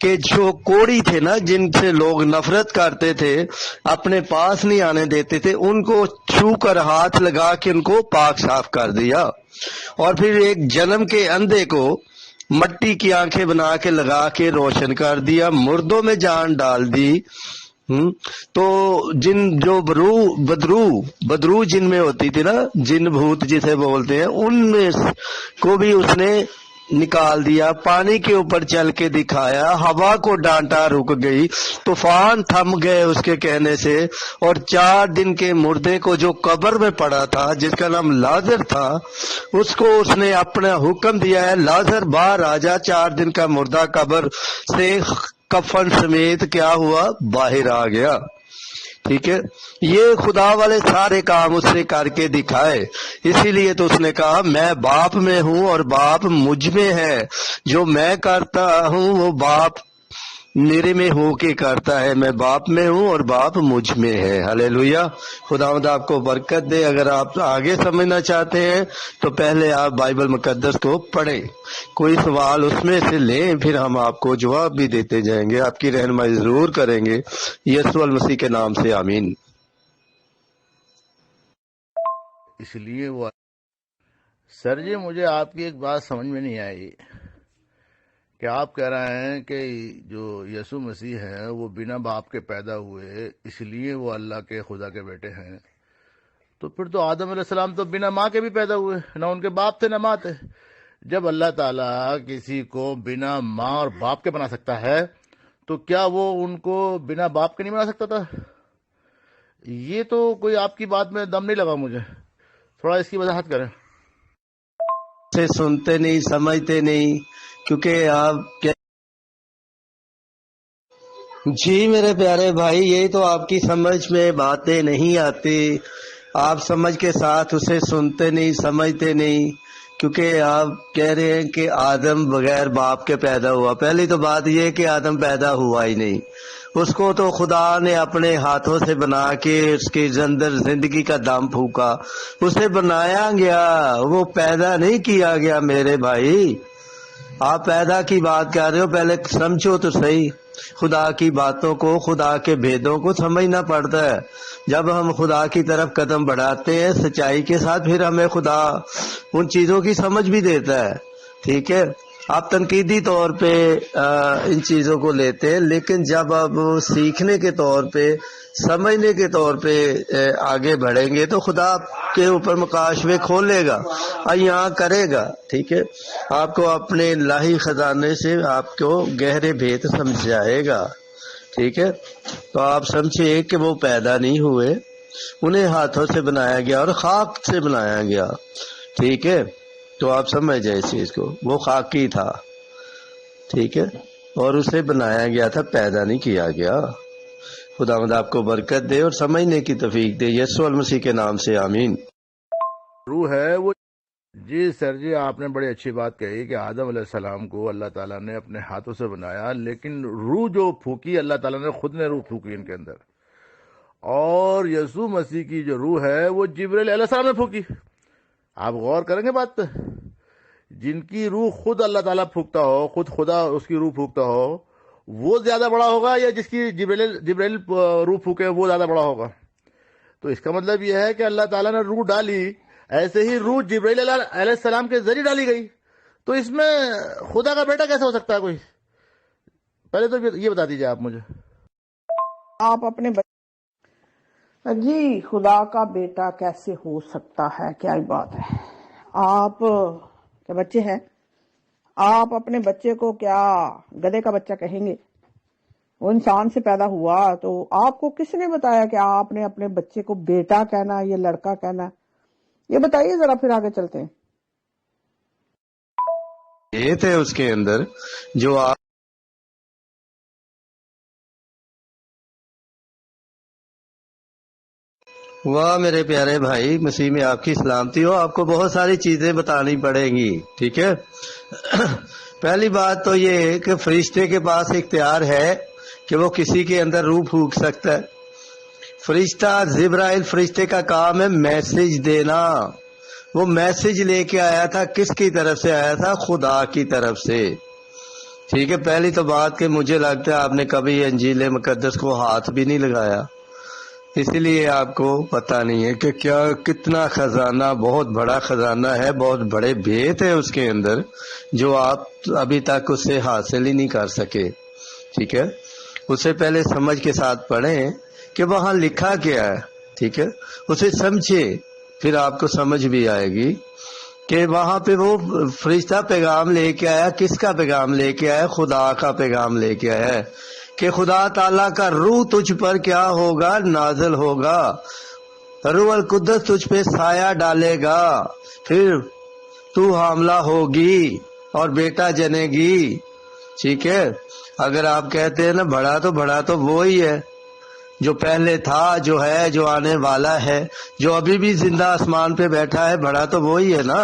کہ جو کوڑی تھے نا، جن سے لوگ نفرت کرتے تھے، اپنے پاس نہیں آنے دیتے تھے، ان کو چھو کر ہاتھ لگا کے ان کو پاک صاف کر دیا. اور پھر ایک جنم کے اندھے کو مٹی کی آنکھیں بنا کے لگا کے روشن کر دیا، مردوں میں جان ڈال دی. تو جن جو بدرو جن میں ہوتی تھی نا، جن بھوت جسے بولتے ہیں، ان میں کو بھی اس نے نکال دیا، پانی کے اوپر چل کے دکھایا، ہوا کو ڈانٹا، رک گئی، طوفان تھم گئے اس کے کہنے سے، اور 4 دن کے مردے کو جو قبر میں پڑا تھا جس کا نام لازر تھا، اس کو اس نے اپنا حکم دیا ہے لازر باہر آ جا. 4 دن کا مردہ قبر سے کفن سمیت کیا ہوا، باہر آ گیا. ٹھیک ہے، یہ خدا والے سارے کام اس نے کر کے دکھائے. اسی لیے تو اس نے کہا میں باپ میں ہوں اور باپ مجھ میں ہے، جو میں کرتا ہوں وہ باپ میرے میں ہو کے کرتا ہے، میں باپ میں ہوں اور باپ مجھ میں ہے. ہلیلویا، خداوند آپ کو برکت دے. اگر آپ آگے سمجھنا چاہتے ہیں تو پہلے آپ بائبل مقدس کو پڑھیں، کوئی سوال اس میں سے لیں، پھر ہم آپ کو جواب بھی دیتے جائیں گے، آپ کی رہنمائی ضرور کریں گے. یسوع المسیح کے نام سے آمین. اس لیے وہ سر جی مجھے آپ کی ایک بات سمجھ میں نہیں آئی کہ آپ کہہ رہے ہیں کہ جو یسوع مسیح ہے وہ بنا باپ کے پیدا ہوئے، اس لیے وہ اللہ کے خدا کے بیٹے ہیں. تو پھر تو آدم علیہ السلام تو بنا ماں کے بھی پیدا ہوئے، نہ ان کے باپ تھے نہ ماں تھے. جب اللہ تعالیٰ کسی کو بنا ماں اور باپ کے بنا سکتا ہے تو کیا وہ ان کو بنا باپ کے نہیں بنا سکتا تھا؟ یہ تو کوئی آپ کی بات میں دم نہیں لگا مجھے. تھوڑا اس کی وضاحت کریں. سے سنتے نہیں سمجھتے نہیں کیونکہ آپ کیا. جی میرے پیارے بھائی، یہی تو آپ کی سمجھ میں باتیں نہیں آتی. آپ سمجھ کے ساتھ اسے سنتے نہیں سمجھتے نہیں کیونکہ آپ کہہ رہے ہیں کہ آدم بغیر باپ کے پیدا ہوا. پہلی تو بات یہ کہ آدم پیدا ہوا ہی نہیں، اس کو تو خدا نے اپنے ہاتھوں سے بنا کے اس کے اندر زندگی کا دم پھونکا، اسے بنایا گیا، وہ پیدا نہیں کیا گیا. میرے بھائی آپ پیدا کی بات کر رہے ہو، پہلے سمجھو تو صحیح. خدا کی باتوں کو، خدا کے بھیدوں کو سمجھنا پڑتا ہے. جب ہم خدا کی طرف قدم بڑھاتے ہیں سچائی کے ساتھ، پھر ہمیں خدا ان چیزوں کی سمجھ بھی دیتا ہے. ٹھیک ہے، آپ تنقیدی طور پہ ان چیزوں کو لیتے ہیں، لیکن جب آپ سیکھنے کے طور پہ، سمجھنے کے طور پہ آگے بڑھیں گے تو خدا آپ کے اوپر مکاشوے کھولے گا اور یہاں کرے گا. ٹھیک ہے، آپ کو اپنے الہی خزانے سے آپ کو گہرے بھید سمجھائے گا. ٹھیک ہے، تو آپ سمجھے کہ وہ پیدا نہیں ہوئے، انہیں ہاتھوں سے بنایا گیا اور خاک سے بنایا گیا. ٹھیک ہے، تو آپ سمجھ جائے اس چیز کو، وہ خاکی تھا. ٹھیک ہے، اور اسے بنایا گیا تھا، پیدا نہیں کیا گیا. خداوند آپ کو برکت دے اور سمجھنے کی توفیق دے، یسوع المسیح کے نام سے آمین. روح ہے وہ. جی سر جی، آپ نے بڑی اچھی بات کہی کہ آدم علیہ السلام کو اللہ تعالیٰ نے اپنے ہاتھوں سے بنایا، لیکن روح جو پھونکی اللہ تعالیٰ نے خود نے روح پھونکی ان کے اندر. اور یسوع مسیح کی جو روح ہے وہ جبرائیل علیہ السلام نے پھونکی. آپ غور کریں گے بات پہ، جن کی روح خود اللہ تعالیٰ پھونکتا ہو، خود خدا اس کی روح پھونکتا ہو، وہ زیادہ بڑا ہوگا یا جس کی جبرائیل روح پھونکے وہ زیادہ بڑا ہوگا؟ تو اس کا مطلب یہ ہے کہ اللہ تعالیٰ نے روح ڈالی، ایسے ہی روح جبرائیل علیہ السلام کے ذریعے ڈالی گئی. تو اس میں خدا کا بیٹا کیسے ہو سکتا ہے کوئی؟ پہلے تو یہ بتا دیجیے آپ مجھے. آپ اپنے جی خدا کا بیٹا کیسے ہو سکتا ہے؟ کیا ہی بات ہے. آپ کے بچے ہیں، آپ اپنے بچے کو کیا گدھے کا بچہ کہیں گے؟ وہ انسان سے پیدا ہوا، تو آپ کو کس نے بتایا کہ آپ نے اپنے بچے کو بیٹا کہنا یا لڑکا کہنا؟ یہ بتائیے ذرا، پھر آگے چلتے ہیں. یہ تھے اس کے اندر جو آپ واہ میرے پیارے بھائی، مسیح میں آپ کی سلامتی ہو. آپ کو بہت ساری چیزیں بتانی پڑیں گی. ٹھیک ہے، پہلی بات تو یہ ہے کہ فرشتے کے پاس اختیار ہے کہ وہ کسی کے اندر روح پھونک سکتا ہے. فرشتہ جبرائیل، فرشتے کا کام ہے میسج دینا. وہ میسج لے کے آیا تھا، کس کی طرف سے آیا تھا؟ خدا کی طرف سے. ٹھیک ہے، پہلی تو بات کہ مجھے لگتا ہے آپ نے کبھی انجیل مقدس کو ہاتھ بھی نہیں لگایا، اسی لیے آپ کو پتہ نہیں ہے کہ کیا کتنا خزانہ، بہت بڑا خزانہ ہے، بہت بڑے بھید ہیں اس کے اندر جو آپ ابھی تک اس سے حاصل ہی نہیں کر سکے. ٹھیک ہے، اسے پہلے سمجھ کے ساتھ پڑھیں کہ وہاں لکھا کیا ہے. ٹھیک ہے، اسے سمجھے، پھر آپ کو سمجھ بھی آئے گی کہ وہاں پہ وہ فرشتہ پیغام لے کے آیا. کس کا پیغام لے کے آیا؟ خدا کا پیغام لے کے آیا ہے کہ خدا تعالیٰ کا روح تجھ پر کیا ہوگا؟ نازل ہوگا. روح القدس تجھ پہ سایہ ڈالے گا، پھر تو حاملہ ہوگی اور بیٹا جنے گی. ٹھیک ہے، اگر آپ کہتے ہیں نا بڑا تو وہی ہے جو پہلے تھا، جو ہے، جو آنے والا ہے، جو ابھی بھی زندہ آسمان پہ بیٹھا ہے، بڑا تو وہی ہے نا.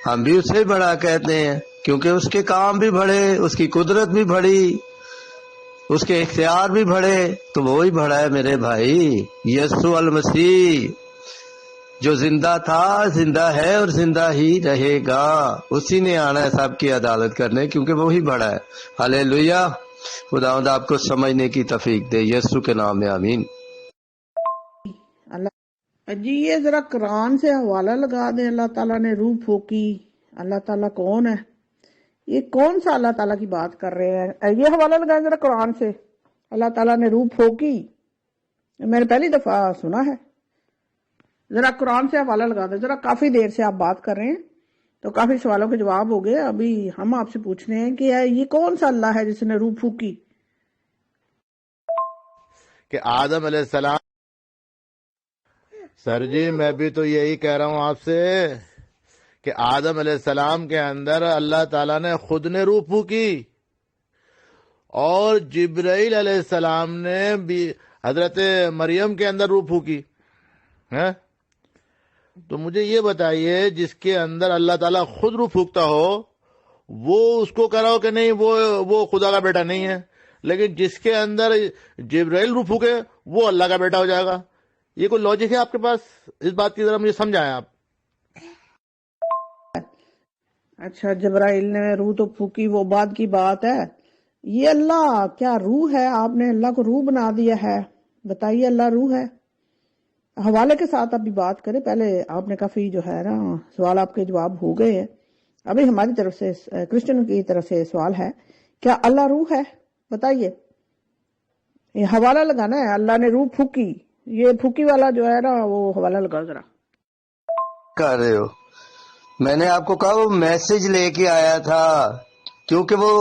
ہم بھی اسے بڑا کہتے ہیں کیونکہ اس کے کام بھی بڑے، اس کی قدرت بھی بڑی، اس کے اختیار بھی بڑے، تو وہی بڑا ہے میرے بھائی. یسوع المسیح جو زندہ تھا، زندہ ہے اور زندہ ہی رہے گا. اسی نے آنا ہے سب کی عدالت کرنے، کیونکہ وہی بڑا ہے. ہلیلویا. خداوند آپ کو سمجھنے کی توفیق دے، یسوع کے نام میں آمین. اللہ جی یہ ذرا قرآن سے حوالہ لگا دیں. اللہ تعالیٰ نے روح پھونکی، اللہ تعالیٰ کون ہے؟ یہ کون سا اللہ تعالیٰ کی بات کر رہے ہیں؟ یہ حوالہ لگائیں ذرا قرآن سے. اللہ تعالیٰ نے روح پھونکی، میں نے پہلی دفعہ سنا ہے. ذرا قرآن سے حوالہ لگا دیں ذرا. کافی دیر سے آپ بات کر رہے ہیں تو کافی سوالوں کے جواب ہو گئے. ابھی ہم آپ سے پوچھ رہے ہیں کہ یہ کون سا اللہ ہے جس نے روح پھونکی؟ کہ آدم علیہ السلام سر جی میں بھی تو یہی کہہ رہا ہوں آپ سے کہ آدم علیہ السلام کے اندر اللہ تعالیٰ نے خود نے روح پھونکی، اور جبرائیل علیہ السلام نے بھی حضرت مریم کے اندر روح پھونکی ہے۔ تو مجھے یہ بتائیے، جس کے اندر اللہ تعالیٰ خود روح پھونکتا ہو وہ اس کو کراؤ کہ نہیں وہ خدا کا بیٹا نہیں ہے، لیکن جس کے اندر جبرائیل روح پھونکے وہ اللہ کا بیٹا ہو جائے گا؟ یہ کوئی لاجک ہے آپ کے پاس؟ اس بات کی ذرا مجھے سمجھائیں آپ۔ اچھا، جبرائیل نے روح تو پھونکی وہ بعد کی بات ہے، یہ اللہ کیا روح ہے؟ آپ نے اللہ کو روح بنا دیا ہے؟ بتائیے اللہ روح ہے؟ حوالے کے ساتھ ابھی بات کریں، پہلے آپ نے کافی جو ہے نا سوال آپ کے جواب ہو گئے ہیں، ابھی ہماری طرف سے کرسچن کی طرف سے سوال ہے، کیا اللہ روح ہے؟ بتائیے، یہ حوالہ لگانا ہے، اللہ نے روح پھونکی، یہ پھونکی والا جو ہے نا وہ حوالہ لگا ذرا۔ کر رہے ہو؟ میں نے آپ کو کہا وہ میسج لے کے آیا تھا، کیونکہ وہ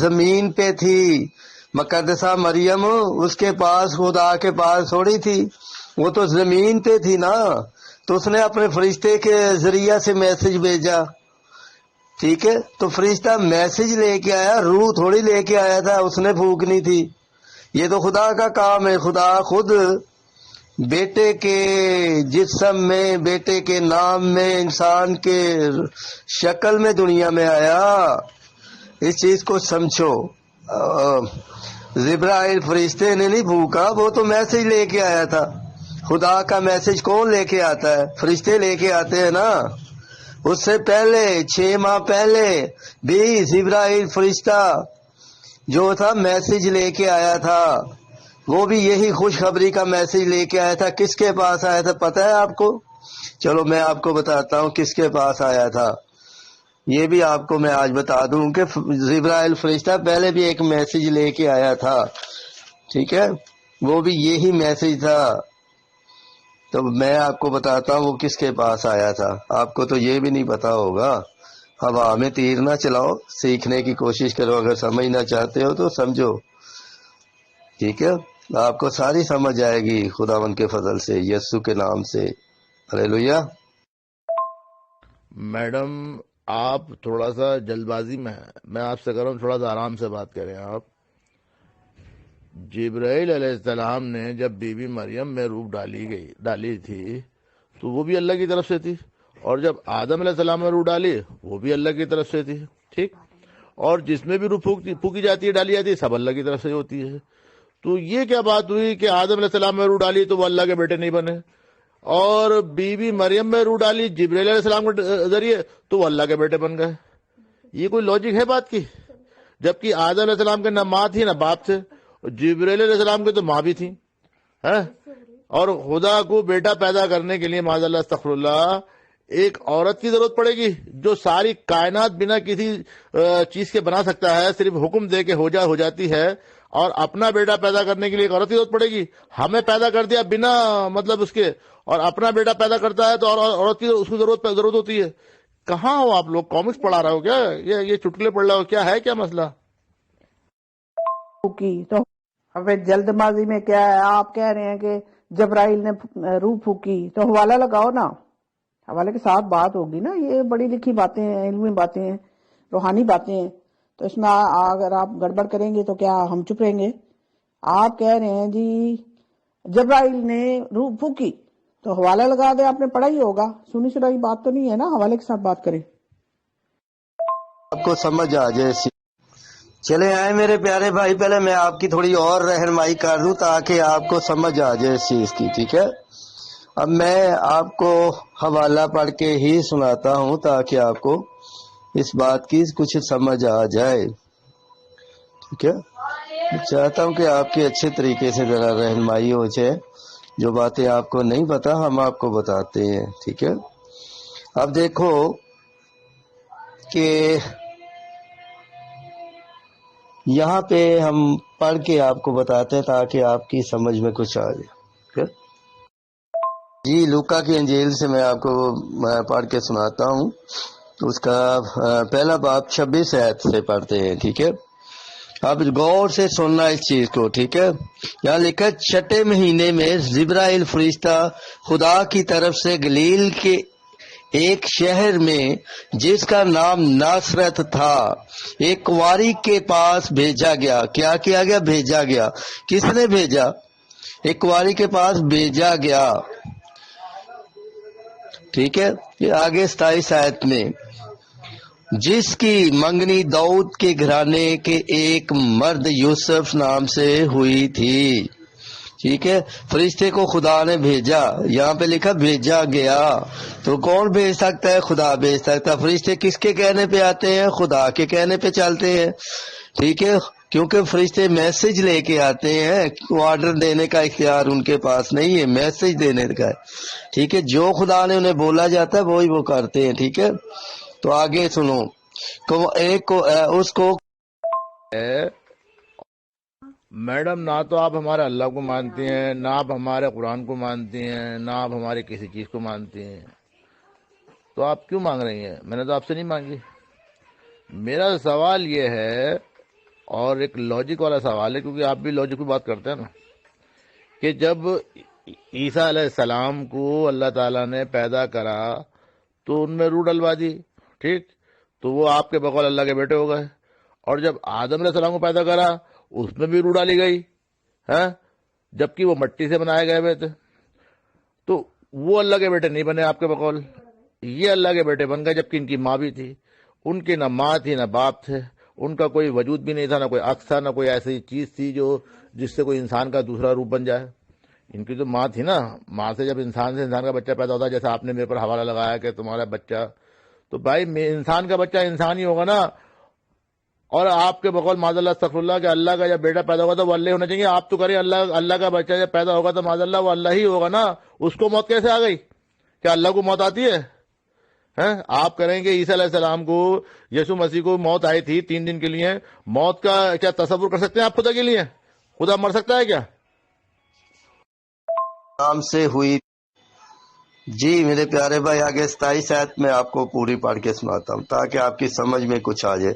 زمین پہ تھی، مقدسہ مریم اس کے پاس خدا کے پاس تھوڑی تھی، وہ تو زمین پہ تھی نا، تو اس نے اپنے فرشتے کے ذریعہ سے میسج بھیجا، ٹھیک ہے؟ تو فرشتہ میسج لے کے آیا، روح تھوڑی لے کے آیا تھا، اس نے پھونکنی تھی، یہ تو خدا کا کام ہے۔ خدا خود بیٹے کے جسم میں، بیٹے کے نام میں، انسان کے شکل میں دنیا میں آیا، اس چیز کو سمجھو۔ جبرائیل فرشتے نے نہیں پھونکا، وہ تو میسج لے کے آیا تھا۔ خدا کا میسج کون لے کے آتا ہے؟ فرشتے لے کے آتے ہیں نا۔ اس سے پہلے 6 ماہ پہلے بھی جبرائیل فرشتہ جو تھا میسج لے کے آیا تھا، وہ بھی یہی خوشخبری کا میسج لے کے آیا تھا۔ کس کے پاس آیا تھا پتہ ہے آپ کو؟ چلو میں آپ کو بتاتا ہوں کس کے پاس آیا تھا، یہ بھی آپ کو میں آج بتا دوں کہ جبرائیل فرشتہ پہلے بھی ایک میسج لے کے آیا تھا، ٹھیک ہے؟ وہ بھی یہی میسج تھا، تو میں آپ کو بتاتا ہوں وہ کس کے پاس آیا تھا۔ آپ کو تو یہ بھی نہیں پتا ہوگا، ہوا میں تیر نہ چلاؤ، سیکھنے کی کوشش کرو، اگر سمجھنا چاہتے ہو تو سمجھو، ٹھیک ہے؟ آپ کو ساری سمجھ آئے گی خداوند کے فضل سے، یسوع کے نام سے، ہلیلویا۔ میڈم آپ تھوڑا سا جلد بازی میں ہیں، میں آپ سے کر رہا ہوں تھوڑا سا آرام سے بات کریں آپ۔ جبرائیل علیہ السلام نے جب بی بی مریم میں روح ڈالی تھی تو وہ بھی اللہ کی طرف سے تھی، اور جب آدم علیہ السلام میں روح ڈالی وہ بھی اللہ کی طرف سے تھی، ٹھیک؟ اور جس میں بھی روح پھونکی جاتی ہے، ڈالی جاتی ہے، سب اللہ کی طرف سے ہوتی ہے۔ تو یہ کیا بات ہوئی کہ آدم علیہ السلام میں روح ڈالی تو وہ اللہ کے بیٹے نہیں بنے، اور بی بی مریم میں روح ڈالی جبرائیل علیہ السلام کے ذریعے تو وہ اللہ کے بیٹے بن گئے؟ یہ کوئی لاجک ہے بات کی؟ جبکہ آدم علیہ السلام کے نہ ماں تھی نہ باپ تھے، اور جبرائیل علیہ السلام کے تو ماں بھی تھیں، اور خدا کو بیٹا پیدا کرنے کے لیے معاذ اللہ استغفر اللہ ایک عورت کی ضرورت پڑے گی جو ساری کائنات بنا کسی چیز کے بنا سکتا ہے، صرف حکم دے کے ہو جاتی ہے، اور اپنا بیٹا پیدا کرنے کے لیے ایک عورت کی ضرورت پڑے گی؟ ہمیں پیدا کر دیا بنا مطلب اس کے، اور اپنا بیٹا پیدا کرتا ہے تو عورت کی اس کو ضرورت ہوتی ہے؟ کہاں ہو آپ لوگ؟ کامکس پڑھا رہے ہو کیا؟ یہ چٹکلے پڑھ رہے ہو کیا؟ ہے کیا مسئلہ؟ تو اب جلد بازی میں کیا ہے؟ آپ کہہ رہے ہیں کہ جبرائیل نے روح پھونکی، تو حوالہ لگاؤ نا، حوالے کے ساتھ بات ہوگی نا۔ یہ بڑی لکھی باتیں ہیں، علمی باتیں ہیں، روحانی باتیں ہیں، تو اس میں اگر آپ گڑبڑ کریں گے تو کیا ہم چپ رہیں گے؟ آپ کہہ رہے ہیں جی جبرائیل نے روح پھونکی، تو حوالہ لگا دے، آپ نے پڑھا ہی ہوگا، سنی سنائی بات تو نہیں ہے نا، حوالے کے ساتھ بات کریں۔ آپ کو سمجھ آ جائے۔ چلے آئے میرے پیارے بھائی، پہلے میں آپ کی تھوڑی اور رہنمائی کر دوں تاکہ آپ کو سمجھ آ جائے اس چیز کی، ٹھیک ہے؟ اب میں آپ کو حوالہ پڑھ کے ہی سناتا ہوں تاکہ آپ کو اس بات کی کچھ سمجھ آ جائے، ٹھیک ہے؟ میں چاہتا ہوں کہ آپ کی اچھے طریقے سے ذرا رہنمائی ہو جائے، جو باتیں آپ کو نہیں پتا ہم آپ کو بتاتے ہیں، ٹھیک ہے؟ اب دیکھو کہ یہاں پہ ہم پڑھ کے آپ کو بتاتے ہیں تاکہ آپ کی سمجھ میں کچھ آ جائے، ٹھیک ہے؟ جی لوکا کی انجیل سے میں آپ کو پڑھ کے سناتا ہوں، اس کا پہلا باب 26 آیت سے پڑھتے ہیں، ٹھیک ہے؟ اب غور سے سننا اس چیز کو، ٹھیک ہے؟ یہاں لکھا ہے 6 مہینے میں جبرائیل فرشتہ خدا کی طرف سے گلیل کے ایک شہر میں جس کا نام ناصرت تھا ایک کنواری کے پاس بھیجا گیا۔ کیا کیا گیا؟ بھیجا گیا۔ کس نے بھیجا؟ ایک کنواری کے پاس بھیجا گیا، ٹھیک ہے؟ یہ آگے 27 آیت میں، جس کی منگنی داؤد کے گھرانے کے ایک مرد یوسف نام سے ہوئی تھی، ٹھیک ہے؟ فرشتے کو خدا نے بھیجا، یہاں پہ لکھا بھیجا گیا، تو کون بھیج سکتا ہے؟ خدا بھیج سکتا ہے۔ فرشتے کس کے کہنے پہ آتے ہیں؟ خدا کے کہنے پہ چلتے ہیں، ٹھیک ہے؟ کیونکہ فرشتے میسج لے کے آتے ہیں، آرڈر دینے کا اختیار ان کے پاس نہیں ہے، میسج دینے کا ہے، ٹھیک ہے؟ جو خدا نے انہیں بولا جاتا ہے وہی وہ کرتے ہیں، ٹھیک ہے؟ تو آگے سنو، ایک کو اس کو میڈم نہ تو آپ ہمارے اللہ کو مانتی ہیں، نہ آپ ہمارے قرآن کو مانتی ہیں، نہ آپ ہماری کسی چیز کو مانتی ہیں، تو آپ کیوں مانگ رہی ہیں؟ میں نے تو آپ سے نہیں مانگی۔ میرا سوال یہ ہے، اور ایک لاجک والا سوال ہے، کیونکہ آپ بھی لاجک کی بات کرتے ہیں نا، کہ جب عیسیٰ علیہ السلام کو اللہ تعالیٰ نے پیدا کرا تو ان میں روح ڈلوا دی، ٹھیک؟ تو وہ آپ کے بقول اللہ کے بیٹے ہو گئے۔ اور جب آدم علیہ السلام کو پیدا کرا اس میں بھی روح ڈالی گئی ہے، جبکہ وہ مٹی سے بنائے گئے ہوئے تھے، تو وہ اللہ کے بیٹے نہیں بنے آپ کے بقول، یہ اللہ کے بیٹے بن گئے، جبکہ ان کی ماں بھی تھی۔ ان کی نہ ماں تھی نہ باپ تھے، ان کا کوئی وجود بھی نہیں تھا، نہ کوئی عکس تھا، نہ کوئی ایسی چیز تھی جس سے کوئی انسان کا دوسرا روپ بن جائے۔ ان کی تو ماں تھی نا، ماں سے جب انسان کا بچہ پیدا ہوتا ہے، جیسے آپ نے میرے پر حوالہ لگایا کہ تمہارا بچہ، تو بھائی انسان کا بچہ انسان ہی ہوگا نا۔ اور آپ کے بقول معاذ اللہ استغفر اللہ کہ اللہ کا جب بیٹا پیدا ہوگا تو وہ اللہ ہی ہونا چاہیے، آپ تو کریں اللہ کا بچہ جب پیدا ہوگا تو معاذ اللہ وہ اللہ ہی ہوگا نا۔ اس کو موت کیسے آ گئی؟ کیا اللہ کو موت آتی ہے؟ آپ کریں کہ عیسیٰ علیہ السلام کو، یسوع مسیح کو موت آئی تھی 3 دن کے لیے، موت کا کیا تصور کر سکتے ہیں آپ خدا کے لیے؟ خدا مر سکتا ہے کیا؟ نام سے ہوئی۔ جی میرے پیارے بھائی، آگے 27 آیت میں آپ کو پوری پڑھ کے سناتا ہوں تاکہ آپ کی سمجھ میں کچھ آ جائے،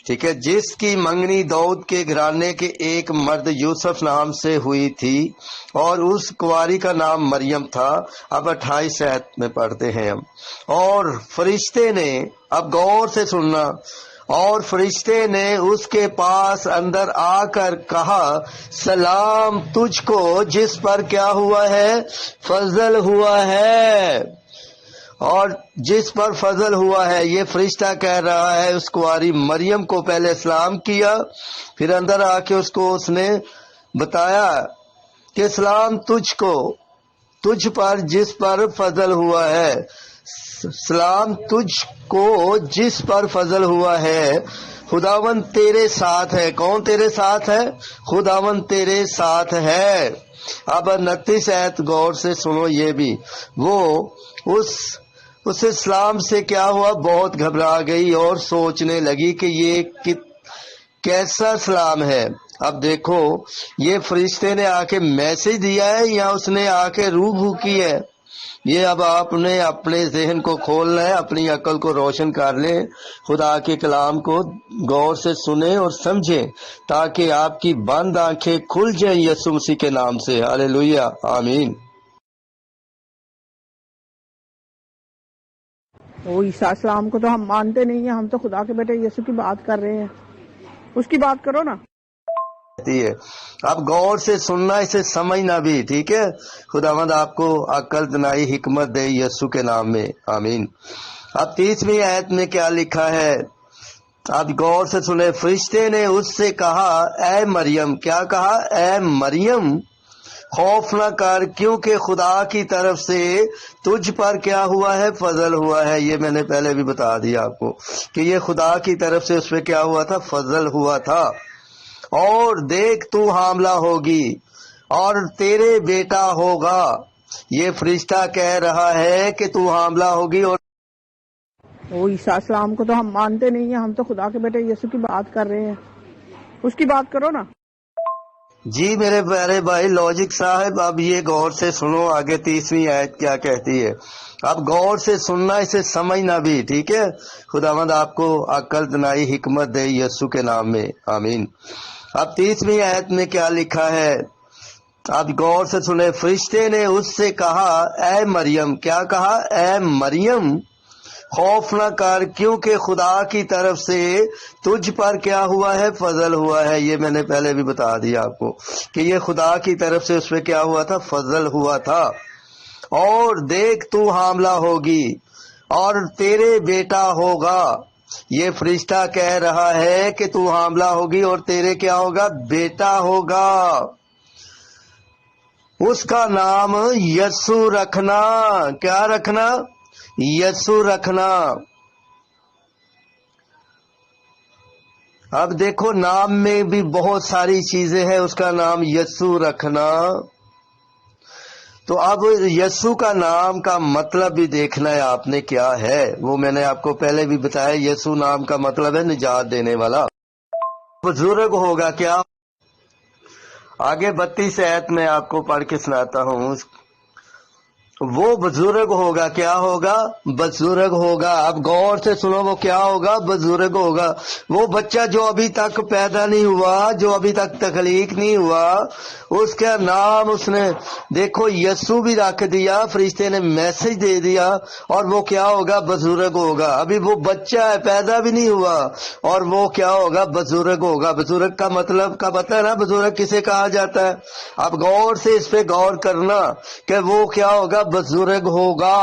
ٹھیک ہے؟ جس کی منگنی داؤد کے گھرانے کے ایک مرد یوسف نام سے ہوئی تھی اور اس کنواری کا نام مریم تھا۔ اب 28 آیت میں پڑھتے ہیں ہم۔ اور فرشتے نے، اب غور سے سننا، اور فرشتے نے اس کے پاس اندر آ کر کہا، سلام تجھ کو جس پر کیا ہوا ہے؟ فضل ہوا ہے۔ اور جس پر فضل ہوا ہے، یہ فرشتہ کہہ رہا ہے اس کنواری مریم کو، پہلے سلام کیا، پھر اندر آ کے اس نے بتایا کہ سلام تجھ کو، تجھ پر جس پر فضل ہوا ہے، سلام تجھ کو جس پر فضل ہوا ہے، خداوند تیرے ساتھ ہے۔ کون تیرے ساتھ ہے؟ خداوند تیرے ساتھ ہے۔ اب 29 آیت غور سے سنو، یہ بھی وہ اس اسلام سے کیا ہوا؟ بہت گھبرا گئی اور سوچنے لگی کہ یہ کیسا سلام ہے۔ اب دیکھو، یہ فرشتے نے آ کے میسج دیا ہے یا اس نے آ کے روبرو کی ہے؟ یہ اب آپ نے اپنے ذہن کو کھولنا ہے، اپنی عقل کو روشن کر لیں، خدا کے کلام کو غور سے سنیں اور سمجھیں تاکہ آپ کی بند آنکھیں کھل جائیں یسوع مسیح کے نام سے۔ ہاللیلویہ، آمین۔ وہ عیسیٰ السلام کو تو ہم مانتے نہیں ہیں، ہم تو خدا کے بیٹے یسوع کی بات کر رہے ہیں، اس کی بات کرو نا۔ ہے اب غور سے سننا، اسے سمجھنا بھی، ٹھیک ہے؟ خداوند آپ کو عقل دنائی حکمت دے یسوع کے نام میں، آمین۔ اب 30ویں آیت میں کیا لکھا ہے؟ اب غور سے سنے، فرشتے نے اس سے کہا، اے مریم، کیا کہا؟ اے مریم، خوف نہ کر، کیونکہ خدا کی طرف سے تجھ پر کیا ہوا ہے؟ فضل ہوا ہے۔ یہ میں نے پہلے بھی بتا دیا آپ کو کہ یہ خدا کی طرف سے اس پہ کیا ہوا تھا؟ فضل ہوا تھا۔ اور دیکھ تو حاملہ ہوگی اور تیرے بیٹا ہوگا۔ یہ فرشتہ کہہ رہا ہے کہ تو حاملہ ہوگی اور وہ عیسیٰ السلام کو تو ہم مانتے نہیں ہیں، ہم تو خدا کے بیٹے یسوع کی بات کر رہے ہیں، اس کی بات کرو نا۔ جی میرے پیارے بھائی لاجک صاحب، اب یہ غور سے سنو آگے 30ویں آیت کیا کہتی ہے. اب غور سے سننا، اسے سمجھنا بھی، ٹھیک ہے. خداوند آپ کو عقل دنائی حکمت دے یسوع کے نام میں، آمین. اب 30ویں آیت میں کیا لکھا ہے، اب غور سے سنے. فرشتے نے اس سے کہا، اے مریم، کیا کہا؟ اے مریم، خوف نہ کر، کیونکہ خدا کی طرف سے تجھ پر کیا ہوا ہے؟ فضل ہوا ہے. یہ میں نے پہلے بھی بتا دیا آپ کو کہ یہ خدا کی طرف سے اس پہ کیا ہوا تھا؟ فضل ہوا تھا. اور دیکھ تو حاملہ ہوگی اور تیرے بیٹا ہوگا. یہ فرشتہ کہہ رہا ہے کہ تو حاملہ ہوگی اور تیرے کیا ہوگا؟ بیٹا ہوگا. اس کا نام یسوع رکھنا. کیا رکھنا؟ یسوع رکھنا. اب دیکھو نام میں بھی بہت ساری چیزیں ہیں، اس کا نام یسوع رکھنا. تو اب یسوع کا نام کا مطلب بھی دیکھنا ہے آپ نے کیا ہے. وہ میں نے آپ کو پہلے بھی بتایا، یسوع نام کا مطلب ہے نجات دینے والا. بزرگ ہوگا کیا؟ آگے 32 آیت میں آپ کو پڑھ کے سناتا ہوں. وہ بزرگ ہوگا. کیا ہوگا؟ بزرگ ہوگا. اب غور سے سنو، وہ کیا ہوگا؟ بزرگ ہوگا. وہ بچہ جو ابھی تک پیدا نہیں ہوا، جو ابھی تک تخلیق نہیں ہوا، اس کا نام اس نے دیکھو یسوع بھی رکھ دیا. فرشتے نے میسج دے دیا، اور وہ کیا ہوگا؟ بزرگ ہوگا. ابھی وہ بچہ ہے، پیدا بھی نہیں ہوا، اور وہ کیا ہوگا؟ بزرگ ہوگا. بزرگ کا مطلب کا پتہ ہے نا، بزرگ کسے کہا جاتا ہے؟ اب غور سے اس پہ غور کرنا کہ وہ کیا ہوگا؟ بزرگ ہوگا.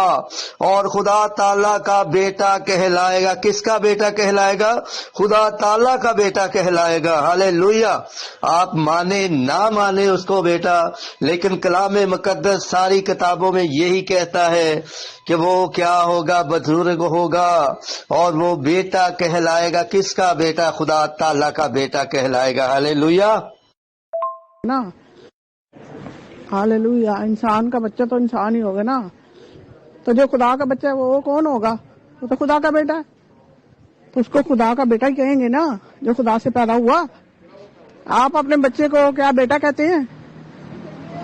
اور خدا تعالیٰ کا بیٹا کہلائے گا. کس کا بیٹا کہلائے گا؟ خدا تعالیٰ کا بیٹا کہلائے گا. ہالےلویا. آپ مانے نہ مانے اس کو بیٹا، لیکن کلام مقدس ساری کتابوں میں یہی کہتا ہے کہ وہ کیا ہوگا؟ بزرگ ہوگا، اور وہ بیٹا کہلائے گا. کس کا بیٹا؟ خدا تعالیٰ کا بیٹا کہلائے گا. ہالےلویا نا. ہاللویا. انسان کا بچہ تو انسان ہی ہوگا نا. تو جو خدا کا بچہ ہے وہ کون ہوگا؟ وہ تو خدا کا بیٹا ہے. تو اس کو خدا کا بیٹا ہی کہیں گے نا، جو خدا سے پیدا ہوا. آپ اپنے بچے کو کیا بیٹا کہتے ہیں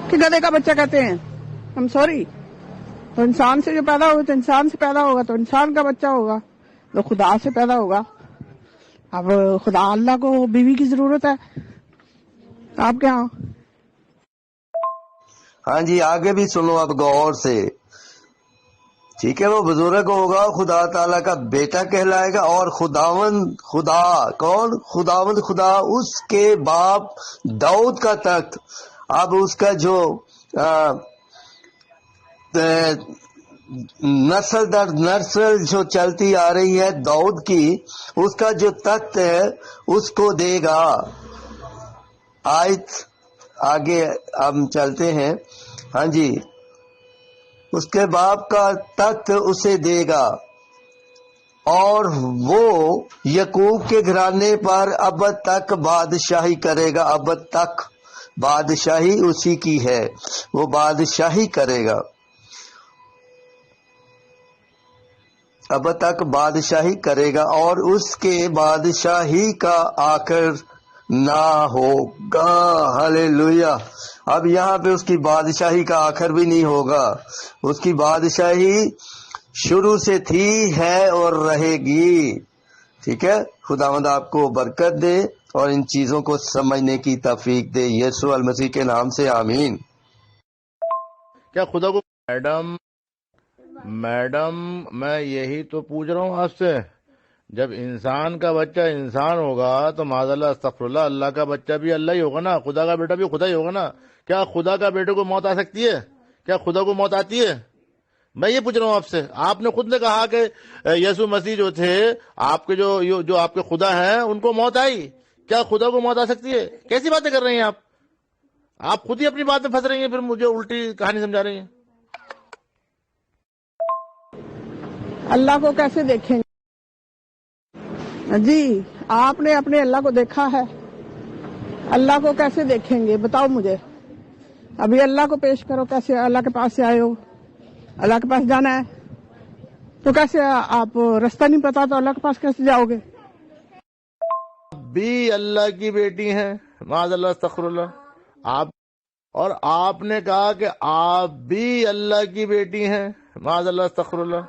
کہ گدھے کا بچہ کہتے ہیں؟ ہم سوری. تو انسان سے جو پیدا ہوگا تو انسان سے پیدا ہوگا، تو انسان کا بچہ ہوگا، تو خدا سے پیدا ہوگا. اب خدا اللہ کو بیوی کی ضرورت ہے آپ کے ہاں؟ ہاں جی. آگے بھی سنو اب غور سے، ٹھیک ہے. وہ بزرگ ہوگا، خدا تعالیٰ کا بیٹا کہلائے گا. اور خداوند خدا کون؟ خداوند خدا اس کے باپ داؤد کا تخت. اب اس کا جو نسل در نسل جو چلتی آ رہی ہے داؤد کی، اس کا جو تخت ہے اس کو دے گا. آیت آگے ہم چلتے ہیں. ہاں جی. اس کے باپ کا تخت اسے دے گا، اور وہ یعقوب کے گھرانے پر ابد تک بادشاہی کرے گا. ابد تک بادشاہی اسی کی ہے، وہ بادشاہی کرے گا. ابد تک بادشاہی کرے گا، اور اس کے بادشاہی کا آخر نہ ہوگا. ہالےلویا. اب یہاں پہ اس کی بادشاہی کا آخر بھی نہیں ہوگا. اس کی بادشاہی شروع سے تھی، ہے اور رہے گی. ٹھیک ہے. خداوند آپ کو برکت دے اور ان چیزوں کو سمجھنے کی توفیق دے، یسوع المسیح کے نام سے، آمین. کیا خدا کو میڈم میں یہی تو پوچھ رہا ہوں آپ سے، جب انسان کا بچہ انسان ہوگا تو معاذ اللہ استغفر اللہ، اللہ کا بچہ بھی اللہ ہی ہوگا نا، خدا کا بیٹا بھی خدا ہی ہوگا نا. کیا خدا کا بیٹے کو موت آ سکتی ہے؟ کیا خدا کو موت آتی ہے؟ میں یہ پوچھ رہا ہوں آپ سے. آپ نے خود نے کہا کہ یسوع مسیح جو تھے آپ کے جو آپ کے خدا ہیں ان کو موت آئی. کیا خدا کو موت آ سکتی ہے؟ کیسی باتیں کر رہی ہیں آپ؟ آپ خود ہی اپنی بات میں پھنس رہی ہیں، پھر مجھے الٹی کہانی سمجھا رہی ہیں. اللہ کو کیسے دیکھیں گے جی؟ آپ نے اپنے اللہ کو دیکھا ہے؟ اللہ کو کیسے دیکھیں گے بتاؤ مجھے. ابھی اللہ کو پیش کرو. کیسے اللہ کے پاس سے آئے ہو؟ اللہ کے پاس جانا ہے تو کیسے؟ آپ راستہ نہیں پتا تو اللہ کے پاس کیسے جاؤ گے؟ بھی اللہ کی بیٹی ہیں، معاذ اللہ استغفر اللہ. آپ اور آپ نے کہا کہ آپ بھی اللہ کی بیٹی ہیں، معاذ اللہ استغفر اللہ،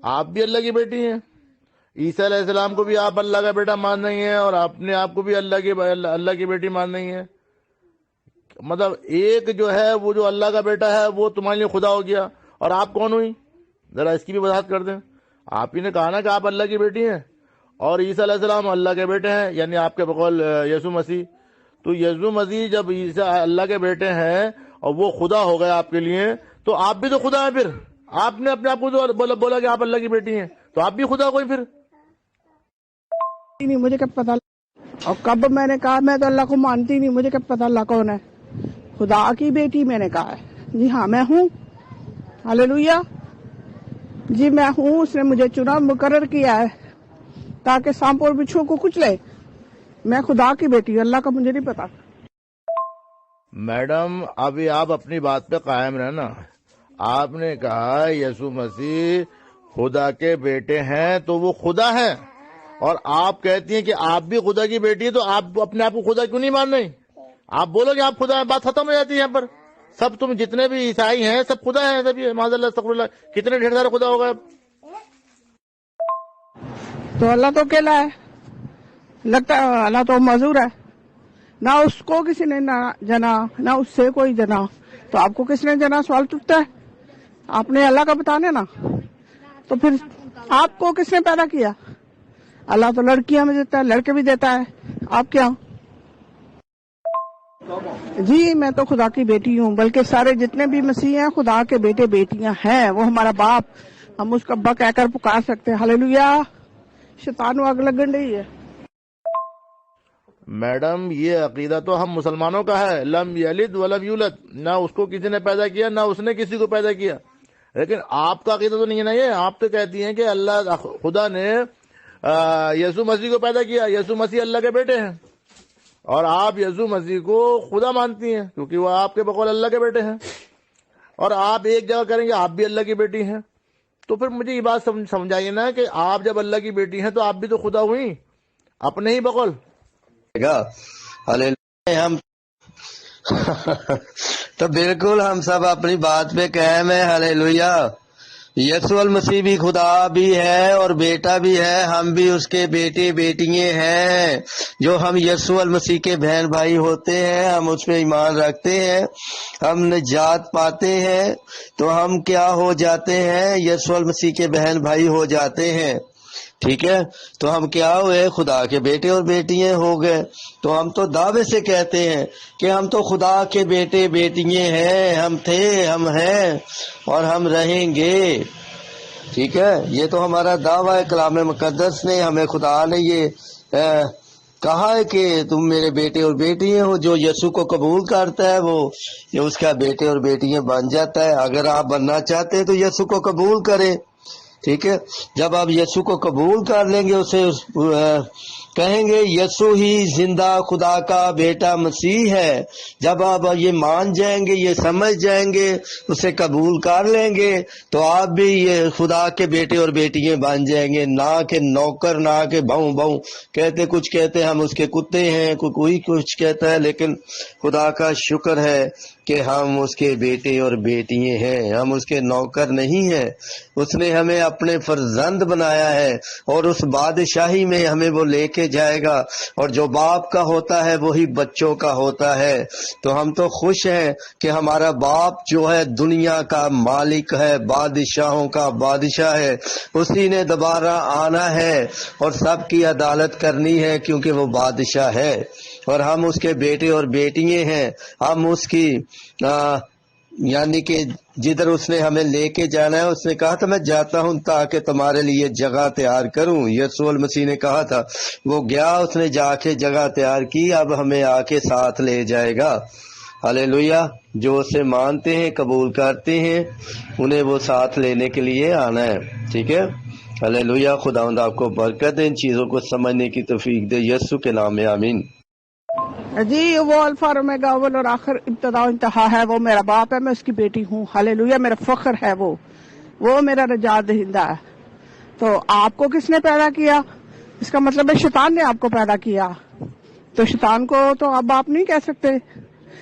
آپ بھی اللہ کی بیٹی ہیں۔ عیسیٰ علیہ السلام کو بھی آپ اللہ کا بیٹا مان رہی ہیں اور اپنے آپ کو بھی اللہ کی بیٹی مان رہی ہیں۔ مطلب ایک جو ہے وہ جو اللہ کا بیٹا ہے وہ تمہارے لیے خدا ہو گیا، اور آپ کون ہوئی؟ ذرا اس کی بھی وضاحت کر دیں۔ آپ ہی نے کہا نا کہ آپ اللہ کی بیٹی ہیں اور عیسیٰ علیہ السلام اللہ کے بیٹے ہیں، یعنی آپ کے بقول یسوع مسیح۔ تو یسوع مسیح جب عیسیٰ اللہ کے بیٹے ہیں اور وہ خدا ہو گئے آپ کے لیے، تو آپ بھی تو خدا ہیں۔ پھر آپ نے اپنے آپ کو جو بولا کہ آپ اللہ کی بیٹی ہیں، تو آپ بھی خدا کوئی پھر؟ نہیں، مجھے کب پتا، اور کب میں نے کہا میں تو اللہ کو مانتی نہیں، مجھے کب پتا اللہ کون ہے؟ خدا کی بیٹی میں نے کہا ہے، جی ہاں میں ہوں، ہاللیلویا، جی میں ہوں، اس نے مجھے چنا مقرر کیا ہے تاکہ سانپ اور بچھو کو کچلے۔ میں خدا کی بیٹی ہوں، اللہ کا مجھے نہیں پتا۔ میڈم ابھی آپ اپنی بات پہ قائم رہنا۔ آپ نے کہا یسوع مسیح خدا کے بیٹے ہیں تو وہ خدا ہیں، اور آپ کہتی ہیں کہ آپ بھی خدا کی بیٹی ہیں، تو آپ اپنے آپ کو خدا کیوں نہیں مان رہی؟ آپ بولو کہ آپ خدا ہیں، بات ختم ہو جاتی ہے یہاں پر۔ سب تم جتنے بھی عیسائی ہیں سب خدا ہیں، سب یہ معاذ اللہ استغفر اللہ، کتنے ڈھیر سارے خدا ہو گئے۔ تو اللہ تو اکیلا ہے، لگتا ہے اللہ تو معذور ہے، نہ اس کو کسی نے نہ جنا نہ اس سے کوئی جنا، تو آپ کو کس نے جنا؟ سوال ٹوٹتا ہے۔ آپ نے اللہ کا بتانا نا، تو پھر آپ کو کس نے پیدا کیا؟ اللہ تو لڑکیاں میں دیتا ہے، لڑکے بھی دیتا ہے، آپ کیا؟ جی میں تو خدا کی بیٹی ہوں، بلکہ سارے جتنے بھی مسیح ہیں خدا کے بیٹے بیٹیاں ہیں، وہ ہمارا باپ، ہم اس کا ابا کہہ کر پکار سکتے ہیں۔ ہاللیلویا، شیطان کو آگ لگن رہی ہے۔ میڈم یہ عقیدہ تو ہم مسلمانوں کا ہے، لم یلد ولم یولد، نہ اس کو کسی نے پیدا کیا نہ اس نے کسی کو پیدا کیا۔ لیکن آپ کا عقیدہ تو نہیں ہے نا یہ، آپ تو کہتی ہیں کہ اللہ خدا نے یسوع مسیح کو پیدا کیا، یسوع مسیح اللہ کے بیٹے ہیں، اور آپ یسوع مسیح کو خدا مانتی ہیں کیونکہ وہ آپ کے بقول اللہ کے بیٹے ہیں، اور آپ ایک جگہ کریں گے آپ بھی اللہ کی بیٹی ہیں۔ تو پھر مجھے یہ بات سمجھائیے نا کہ آپ جب اللہ کی بیٹی ہیں تو آپ بھی تو خدا ہوئی اپنے ہی بقول۔ ہم تو بالکل ہم سب اپنی بات پہ قائم ہیں، ہاللیلویا۔ یسوع المسیح بھی خدا بھی ہے اور بیٹا بھی ہے، ہم بھی اس کے بیٹے بیٹیاں ہیں۔ جو ہم یسوع المسیح کے بہن بھائی ہوتے ہیں، ہم اس پہ ایمان رکھتے ہیں، ہم نجات پاتے ہیں، تو ہم کیا ہو جاتے ہیں؟ یسوع المسیح کے بہن بھائی ہو جاتے ہیں، ٹھیک ہے؟ تو ہم کیا ہوئے؟ خدا کے بیٹے اور بیٹیاں ہو گئے۔ تو ہم تو دعوے سے کہتے ہیں کہ ہم تو خدا کے بیٹے بیٹیاں ہیں، ہم تھے، ہم ہیں اور ہم رہیں گے، ٹھیک ہے؟ یہ تو ہمارا دعویٰ ہے، کلام مقدس نے ہمیں، خدا نے یہ کہا ہے کہ تم میرے بیٹے اور بیٹیاں ہو، جو یسوع کو قبول کرتا ہے وہ اس کا بیٹے اور بیٹیاں بن جاتا ہے۔ اگر آپ بننا چاہتے ہیں تو یسوع کو قبول کریں، ٹھیک ہے؟ جب آپ یسوع کو قبول کر لیں گے، اسے کہیں گے یسوع ہی زندہ خدا کا بیٹا مسیح ہے، جب آپ یہ مان جائیں گے، یہ سمجھ جائیں گے، اسے قبول کر لیں گے، تو آپ بھی یہ خدا کے بیٹے اور بیٹیاں بن جائیں گے، نہ کہ نوکر، نہ کہ بہو بہو کچھ کہتے ہیں ہم اس کے کتے ہیں، کوئی کچھ کہتا ہے، لیکن خدا کا شکر ہے کہ ہم اس کے بیٹے اور بیٹیاں ہیں، ہم اس کے نوکر نہیں ہیں۔ اس نے ہمیں اپنے فرزند بنایا ہے اور اس بادشاہی میں ہمیں وہ لے کے جائے گا، اور جو باپ کا ہوتا ہے وہی بچوں کا ہوتا ہے۔ تو ہم تو خوش ہیں کہ ہمارا باپ جو ہے دنیا کا مالک ہے، بادشاہوں کا بادشاہ ہے، اسی نے دوبارہ آنا ہے اور سب کی عدالت کرنی ہے، کیونکہ وہ بادشاہ ہے اور ہم اس کے بیٹے اور بیٹیاں ہیں۔ ہم اس کی یعنی کہ جدھر اس نے ہمیں لے کے جانا ہے، اس نے کہا تھا میں جاتا ہوں تاکہ تمہارے لیے جگہ تیار کروں۔ یسوع المسیح نے کہا تھا، وہ گیا، اس نے جا کے جگہ تیار کی، اب ہمیں آ کے ساتھ لے جائے گا۔ ہاللیلویا۔ جو اسے مانتے ہیں، قبول کرتے ہیں، انہیں وہ ساتھ لینے کے لیے آنا ہے، ٹھیک ہے؟ ہاللیلویا۔ خداوند آپ کو برکت دے، ان چیزوں کو سمجھنے کی توفیق دے، یسوع کے نام میں آمین۔ جی وہ الفا اور اومیگا، اول اور آخر، ابتدا و انتہا ہے، وہ میرا باپ ہے، میں اس کی بیٹی ہوں۔ ہاللیلویا، میرا فخر ہے، وہ میرا نجات دہندہ ہے۔ تو آپ کو کس نے پیدا کیا؟ اس کا مطلب ہے شیطان نے آپ کو پیدا کیا، تو شیطان کو تو آپ باپ نہیں کہہ سکتے۔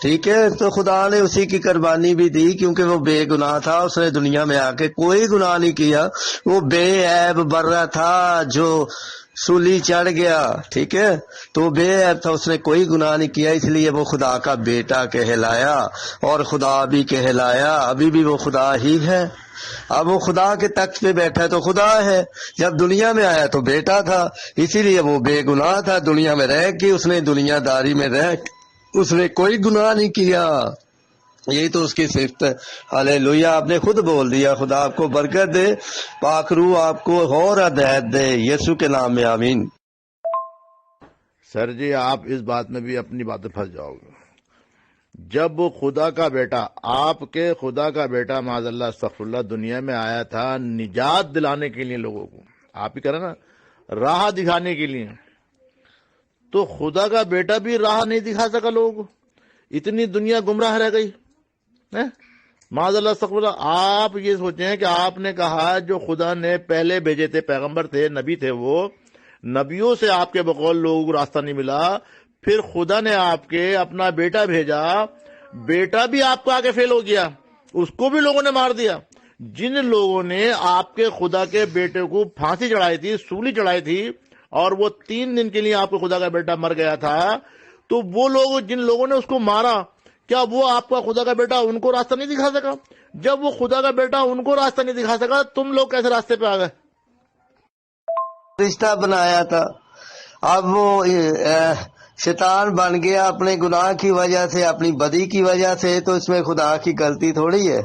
ٹھیک ہے، تو خدا نے اسی کی قربانی بھی دی کیونکہ وہ بے گناہ تھا، اس نے دنیا میں آ کے کوئی گناہ نہیں کیا، وہ بے عیب برہ تھا جو سولی چڑھ گیا، ٹھیک ہے، تو بے عیب تھا، اس نے کوئی گناہ نہیں کیا، اس لیے وہ خدا کا بیٹا کہلایا اور خدا بھی کہلایا، ابھی بھی وہ خدا ہی ہے۔ اب وہ خدا کے تخت پہ بیٹھا ہے تو خدا ہے، جب دنیا میں آیا تو بیٹا تھا، اسی لیے وہ بے گناہ تھا، دنیا میں رہ کے اس نے دنیا داری میں رہ کے اس نے کوئی گناہ نہیں کیا، یہی تو اس کی صفت ہے۔ ہاللیلویا، آپ نے خود بول دیا، خدا آپ کو برکت دے، پاک روح آپ کو اور ہدایت دے، یسوع کے نام میں آمین۔ سر جی آپ اس بات میں بھی اپنی باتیں پھنس جاؤ گے۔ جب خدا کا بیٹا، آپ کے خدا کا بیٹا معاذ اللہ استغفر اللہ دنیا میں آیا تھا نجات دلانے کے لیے لوگوں کو، آپ ہی کریں نا، راہ دکھانے کے لیے، تو خدا کا بیٹا بھی راہ نہیں دکھا سکا لوگوں کو، اتنی دنیا گمراہ رہ گئی معاذ اللہ استغفر اللہ۔ آپ یہ سوچیں کہ آپ نے کہا جو خدا نے پہلے بھیجے تھے، پیغمبر تھے، نبی تھے، وہ نبیوں سے آپ کے بقول لوگوں کو راستہ نہیں ملا، پھر خدا نے آپ کے اپنا بیٹا بھیجا، بیٹا بھی آپ کو آگے فیل ہو گیا، اس کو بھی لوگوں نے مار دیا۔ جن لوگوں نے آپ کے خدا کے بیٹے کو پھانسی چڑھائی تھی، سولی چڑھائی تھی، اور وہ 3 دن کے لیے آپ کے خدا کا بیٹا مر گیا تھا، تو وہ لوگ جن لوگوں نے اس کو مارا، کیا وہ آپ کا خدا کا بیٹا ان کو راستہ نہیں دکھا سکا؟ جب وہ خدا کا بیٹا ان کو راستہ نہیں دکھا سکا، تم لوگ کیسے راستے پہ آ گئے؟ رشتہ بنایا تھا، اب وہ شیطان بن گیا اپنے گناہ کی وجہ سے، اپنی بدی کی وجہ سے، تو اس میں خدا کی غلطی تھوڑی ہے،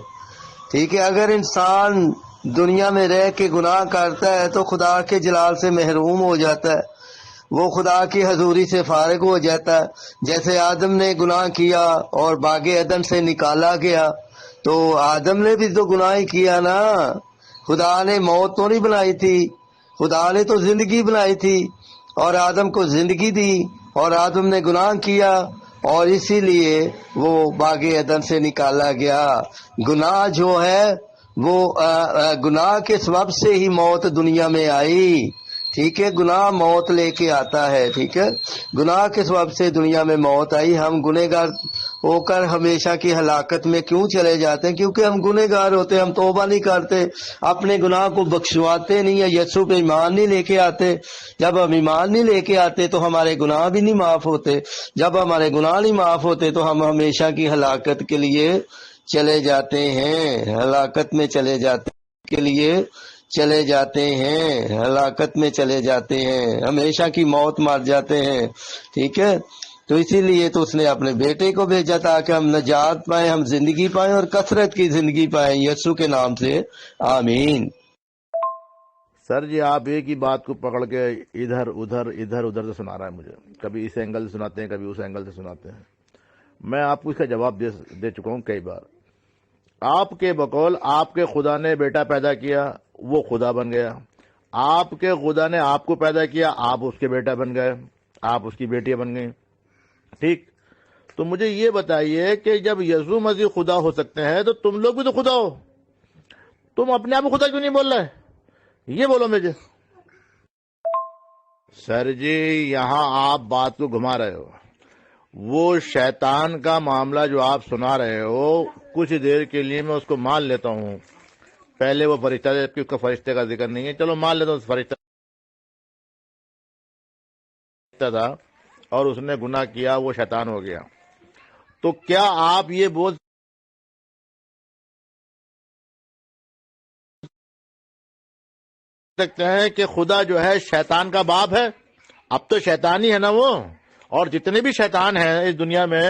ٹھیک ہے۔ اگر انسان دنیا میں رہ کے گناہ کرتا ہے تو خدا کے جلال سے محروم ہو جاتا ہے، وہ خدا کی حضوری سے فارغ ہو جاتا ہے۔ جیسے آدم نے گناہ کیا اور باغ عدن سے نکالا گیا، تو آدم نے بھی تو گناہ ہی کیا نا، خدا نے موت تو نہیں بنائی تھی، خدا نے تو زندگی بنائی تھی اور آدم کو زندگی دی، اور آدم نے گناہ کیا اور اسی لیے وہ باغ عدن سے نکالا گیا۔ گناہ جو ہے وہ گناہ کے سبب سے ہی موت دنیا میں آئی، ٹھیک ہے، گناہ موت لے کے آتا ہے، ٹھیک ہے، گناہ کے سبب سے دنیا میں موت آئی۔ ہم گنہگار ہو کر ہمیشہ کی ہلاکت میں کیوں چلے جاتے ہیں؟ کیونکہ ہم گنہگار ہوتے، ہم توبہ نہیں کرتے، اپنے گناہ کو بخشواتے نہیں ہیں، یسوع پہ ایمان نہیں لے کے آتے۔ جب ہم ایمان نہیں لے کے آتے تو ہمارے گناہ بھی نہیں معاف ہوتے، جب ہمارے گناہ نہیں معاف ہوتے تو ہم ہمیشہ کی ہلاکت کے لیے چلے جاتے ہیں، ہلاکت میں چلے جاتے کے لیے چلے جاتے ہیں، ہلاکت میں چلے جاتے ہیں، ہمیشہ کی موت مار جاتے ہیں، ٹھیک ہے۔ تو اسی لیے تو اس نے اپنے بیٹے کو بھیجا تاکہ ہم نجات پائیں، ہم زندگی پائیں اور کثرت کی زندگی پائیں، یسوع کے نام سے آمین۔ سر جی آپ ایک ہی بات کو پکڑ کے ادھر ادھر سے سنا رہا ہے مجھے، کبھی اس اینگل سے سناتے ہیں، کبھی اس اینگل سے سناتے ہیں۔ میں آپ کو اس کا جواب دے چکا ہوں کئی بار۔ آپ کے بقول آپ کے خدا نے بیٹا پیدا کیا، وہ خدا بن گیا، آپ کے خدا نے آپ کو پیدا کیا، آپ اس کے بیٹا بن گئے، آپ اس کی بیٹیاں بن گئی، ٹھیک۔ تو مجھے یہ بتائیے کہ جب یسوع مسیح خدا ہو سکتے ہیں تو تم لوگ بھی تو خدا ہو، تم اپنے آپ کو خدا کیوں نہیں بول رہے؟ یہ بولو مجھے۔ سر جی یہاں آپ بات کو گھما رہے ہو، وہ شیطان کا معاملہ جو آپ سنا رہے ہو، کچھ دیر کے لیے میں اس کو مان لیتا ہوں، پہلے وہ فرشتہ تھا جبکہ اس کا فرشتے کا ذکر نہیں ہے، چلو مان لیتا ہوں فرشتہ تھا اور اس نے گناہ کیا، وہ شیطان ہو گیا۔ تو کیا آپ یہ بول سکتے ہیں کہ خدا جو ہے شیطان کا باپ ہے؟ اب تو شیطان ہی ہے نا وہ، اور جتنے بھی شیطان ہیں اس دنیا میں۔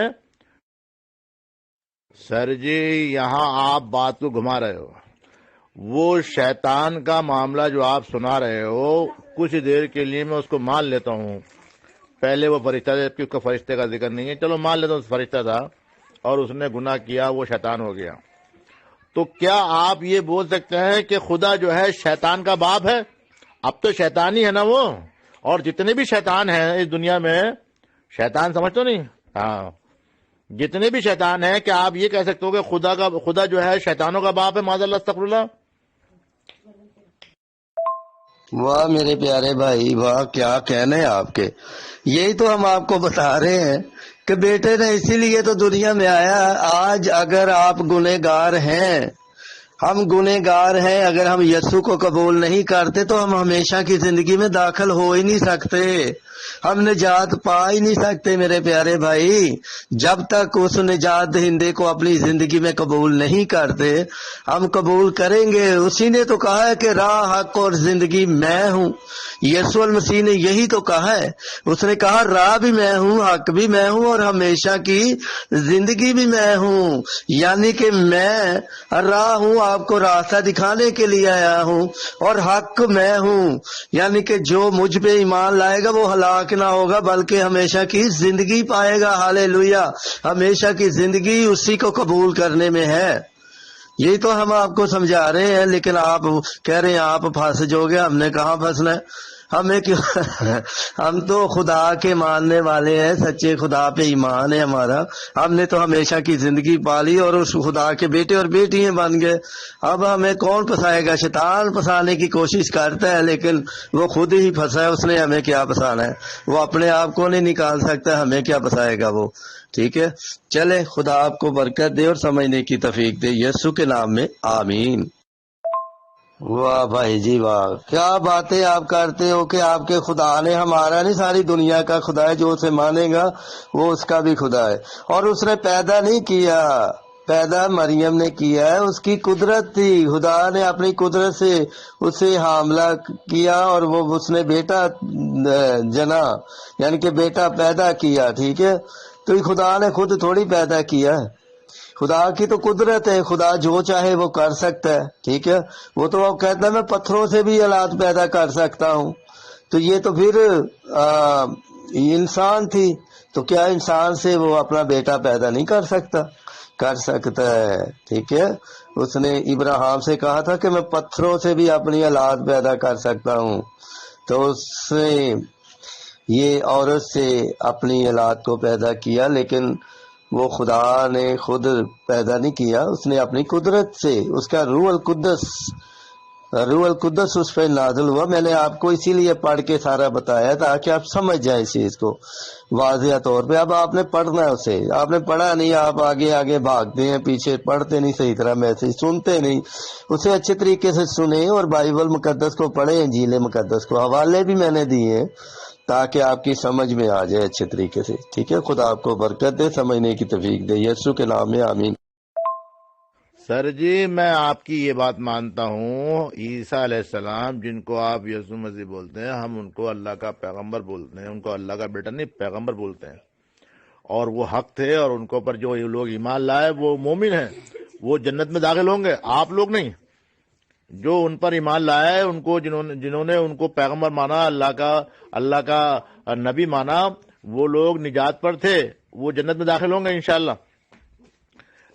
سر جی یہاں آپ بات کو گھما رہے ہو، وہ شیطان کا معاملہ جو آپ سنا رہے ہو، کچھ دیر کے لیے میں اس کو مان لیتا ہوں، پہلے وہ فرشتہ تھا جبکہ اس کا فرشتے کا ذکر نہیں ہے، چلو مان لیتا ہوں فرشتہ تھا اور اس نے گناہ کیا، وہ شیطان ہو گیا۔ تو کیا آپ یہ بول سکتے ہیں کہ خدا جو ہے شیطان کا باپ ہے؟ اب تو شیطان ہی ہے نا وہ، اور جتنے بھی شیطان ہیں اس دنیا میں، شیطان سمجھتے نہیں؟ ہاں، جتنے بھی شیطان ہیں، کیا آپ یہ کہہ سکتے ہو کہ خدا جو ہے شیطانوں کا باپ ہے؟ معاذ اللہ استغفر اللہ۔ واہ میرے پیارے بھائی، واہ کیا کہنے آپ کے. یہی تو ہم آپ کو بتا رہے ہیں کہ بیٹے نے اسی لیے تو دنیا میں آیا. آج اگر آپ گنہگار ہیں، ہم گنہگار ہیں، اگر ہم یسوع کو قبول نہیں کرتے تو ہم ہمیشہ کی زندگی میں داخل ہو ہی نہیں سکتے، ہم نجات پا ہی نہیں سکتے میرے پیارے بھائی. جب تک اس نجات دہندے کو اپنی زندگی میں قبول نہیں کرتے. ہم قبول کریں گے. اسی نے تو کہا ہے کہ راہ، حق اور زندگی میں ہوں. یسوع المسیح نے یہی تو کہا ہے. اس نے کہا راہ بھی میں ہوں، حق بھی میں ہوں اور ہمیشہ کی زندگی بھی میں ہوں. یعنی کہ میں راہ ہوں، آپ کو راستہ دکھانے کے لیے آیا ہوں، اور حق میں ہوں، یعنی کہ جو مجھ پہ ایمان لائے گا وہ ہلاک نہ ہوگا بلکہ ہمیشہ کی زندگی پائے گا. ہالےلویا. ہمیشہ کی زندگی اسی کو قبول کرنے میں ہے. یہی تو ہم آپ کو سمجھا رہے ہیں، لیکن آپ کہہ رہے ہیں آپ پھنس جو گے. ہم نے کہاں پھنسنا ہے؟ ہمیں کیوں ہم تو خدا کے ماننے والے ہیں، سچے خدا پہ ایمان ہے ہمارا. ہم نے تو ہمیشہ کی زندگی پالی اور اس خدا کے بیٹے اور بیٹیاں بن گئے. اب ہمیں کون پھنسائے گا؟ شیطان پھنسانے کی کوشش کرتا ہے لیکن وہ خود ہی پھنسا ہے. اس نے ہمیں کیا پھنسانا ہے؟ وہ اپنے آپ کو نہیں نکال سکتا، ہمیں کیا پھنسائے گا وہ. ٹھیک ہے، چلے خدا آپ کو برکت دے اور سمجھنے کی توفیق دے، یسوع کے نام میں آمین. واہ بھائی جی واہ، کیا باتیں آپ کرتے ہو کہ آپ کے خدا نے ہمارا نہیں ساری دنیا کا خدا ہے. جو اسے مانے گا وہ اس کا بھی خدا ہے. اور اس نے پیدا نہیں کیا، پیدا مریم نے کیا ہے. اس کی قدرت تھی، خدا نے اپنی قدرت سے اسے حاملہ کیا اور وہ اس نے بیٹا جنا، یعنی کہ بیٹا پیدا کیا. ٹھیک ہے، تو خدا نے خود تھوڑی پیدا کیا ہے. خدا کی تو قدرت ہے، خدا جو چاہے وہ کر سکتا ہے. ٹھیک ہے، وہ تو کہتا ہے میں پتھروں سے بھی اولاد پیدا کر سکتا ہوں. تو یہ تو پھر انسان تھی، تو کیا انسان سے وہ اپنا بیٹا پیدا نہیں کر سکتا؟ کر سکتا ہے. ٹھیک ہے، اس نے ابراہیم سے کہا تھا کہ میں پتھروں سے بھی اپنی اولاد پیدا کر سکتا ہوں. تو اس نے یہ عورت سے اپنی اولاد کو پیدا کیا، لیکن وہ خدا نے خود پیدا نہیں کیا، اس نے اپنی قدرت سے، اس کا روح القدس اس پہ نازل ہوا. میں نے آپ کو اسی لیے پڑھ کے سارا بتایا تاکہ آپ سمجھ جائیں اس چیز کو واضح طور پہ. اب آپ نے پڑھنا ہے اسے، آپ نے پڑھا نہیں، آپ آگے آگے بھاگتے ہیں، پیچھے پڑھتے نہیں صحیح طرح، میسج سنتے نہیں. اسے اچھے طریقے سے سنیں اور بائبل مقدس کو پڑھیں، انجیل مقدس کو. حوالے بھی میں نے دیے ہیں تاکہ آپ کی سمجھ میں آ جائے اچھے طریقے سے. ٹھیک ہے، خدا آپ کو برکت دے، سمجھنے کی توفیق دے، یسوع کے نام میں آمین. سر جی میں آپ کی یہ بات مانتا ہوں، عیسیٰ علیہ السلام جن کو آپ یسوع مسیح بولتے ہیں، ہم ان کو اللہ کا پیغمبر بولتے ہیں، ان کو اللہ کا بیٹا نہیں پیغمبر بولتے ہیں. اور وہ حق تھے، اور ان کے اوپر جو لوگ ایمان لائے وہ مومن ہیں، وہ جنت میں داخل ہوں گے، آپ لوگ نہیں. جو ان پر ایمان لائے، ان کو جنہوں نے ان کو پیغمبر مانا، اللہ کا نبی مانا، وہ لوگ نجات پر تھے، وہ جنت میں داخل ہوں گے انشاءاللہ.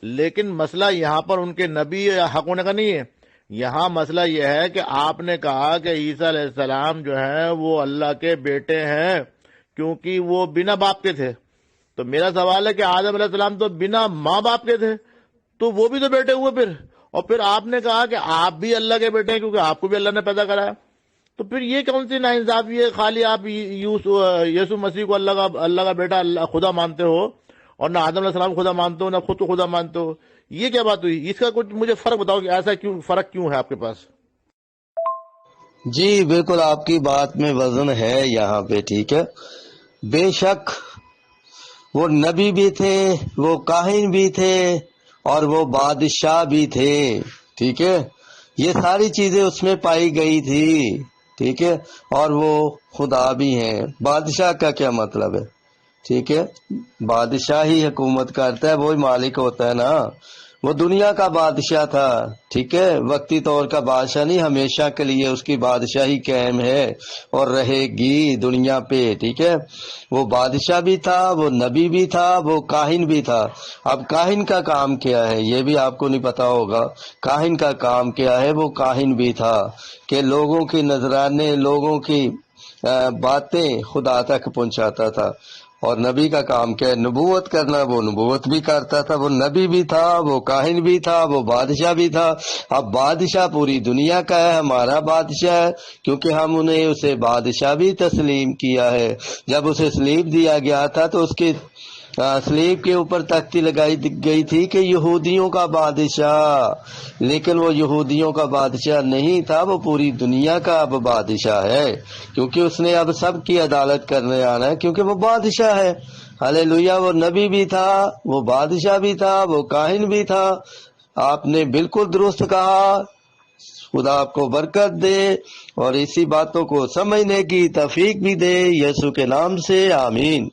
لیکن مسئلہ یہاں پر ان کے نبی یا حق ہونے کا نہیں ہے. یہاں مسئلہ یہ ہے کہ آپ نے کہا کہ عیسیٰ علیہ السلام جو ہیں وہ اللہ کے بیٹے ہیں کیونکہ وہ بنا باپ کے تھے. تو میرا سوال ہے کہ آدم علیہ السلام تو بنا ماں باپ کے تھے، تو وہ بھی تو بیٹے ہوئے پھر. اور پھر آپ نے کہا کہ آپ بھی اللہ کے بیٹے ہیں کیونکہ آپ کو بھی اللہ نے پیدا کرایا. تو پھر یہ کون سی ناانصافی ہے؟ خالی آپ یسوع مسیح کو اللہ کا بیٹا، خدا مانتے ہو، اور نہ آدم علیہ السلام خدا مانتے ہو، نہ خود کو خدا مانتے ہو. یہ کیا بات ہوئی؟ اس کا کچھ مجھے فرق بتاؤ کہ ایسا فرق کیوں ہے آپ کے پاس؟ جی بالکل، آپ کی بات میں وزن ہے یہاں پہ. ٹھیک ہے، بے شک وہ نبی بھی تھے، وہ کاہن بھی تھے، اور وہ بادشاہ بھی تھے. ٹھیک ہے، یہ ساری چیزیں اس میں پائی گئی تھی. ٹھیک ہے، اور وہ خدا بھی ہیں. بادشاہ کا کیا مطلب ہے؟ ٹھیک ہے، بادشاہ ہی حکومت کرتا ہے، وہی مالک ہوتا ہے نا. وہ دنیا کا بادشاہ تھا. ٹھیک ہے، وقتی طور کا بادشاہ نہیں، ہمیشہ کے لیے اس کی بادشاہی قائم ہے اور رہے گی دنیا پہ. ٹھیک ہے، وہ بادشاہ بھی تھا، وہ نبی بھی تھا، وہ کاہن بھی تھا. اب کاہن کا کام کیا ہے یہ بھی آپ کو نہیں پتا ہوگا. کاہن کا کام کیا ہے؟ وہ کاہن بھی تھا کہ لوگوں کی نذرانے، لوگوں کی باتیں خدا تک پہنچاتا تھا. اور نبی کا کام کیا ہے؟ نبوت کرنا۔ وہ نبوت بھی کرتا تھا، وہ نبی بھی تھا، وہ کاہن بھی تھا، وہ بادشاہ بھی تھا۔ اب بادشاہ پوری دنیا کا ہے، ہمارا بادشاہ ہے، کیونکہ ہم نے اسے بادشاہ بھی تسلیم کیا ہے۔ جب اسے سلیب دیا گیا تھا تو اس کے سلیب کے اوپر تختی لگائی گئی تھی کہ یہودیوں کا بادشاہ، لیکن وہ یہودیوں کا بادشاہ نہیں تھا، وہ پوری دنیا کا اب بادشاہ ہے، کیونکہ اس نے اب سب کی عدالت کرنے آنا ہے، کیونکہ وہ بادشاہ ہے۔ ہاللیلویہ۔ وہ نبی بھی تھا، وہ بادشاہ بھی تھا، وہ کاہن بھی تھا۔ آپ نے بالکل درست کہا۔ خدا آپ کو برکت دے اور اسی باتوں کو سمجھنے کی توفیق بھی دے، یسوع کے نام سے آمین۔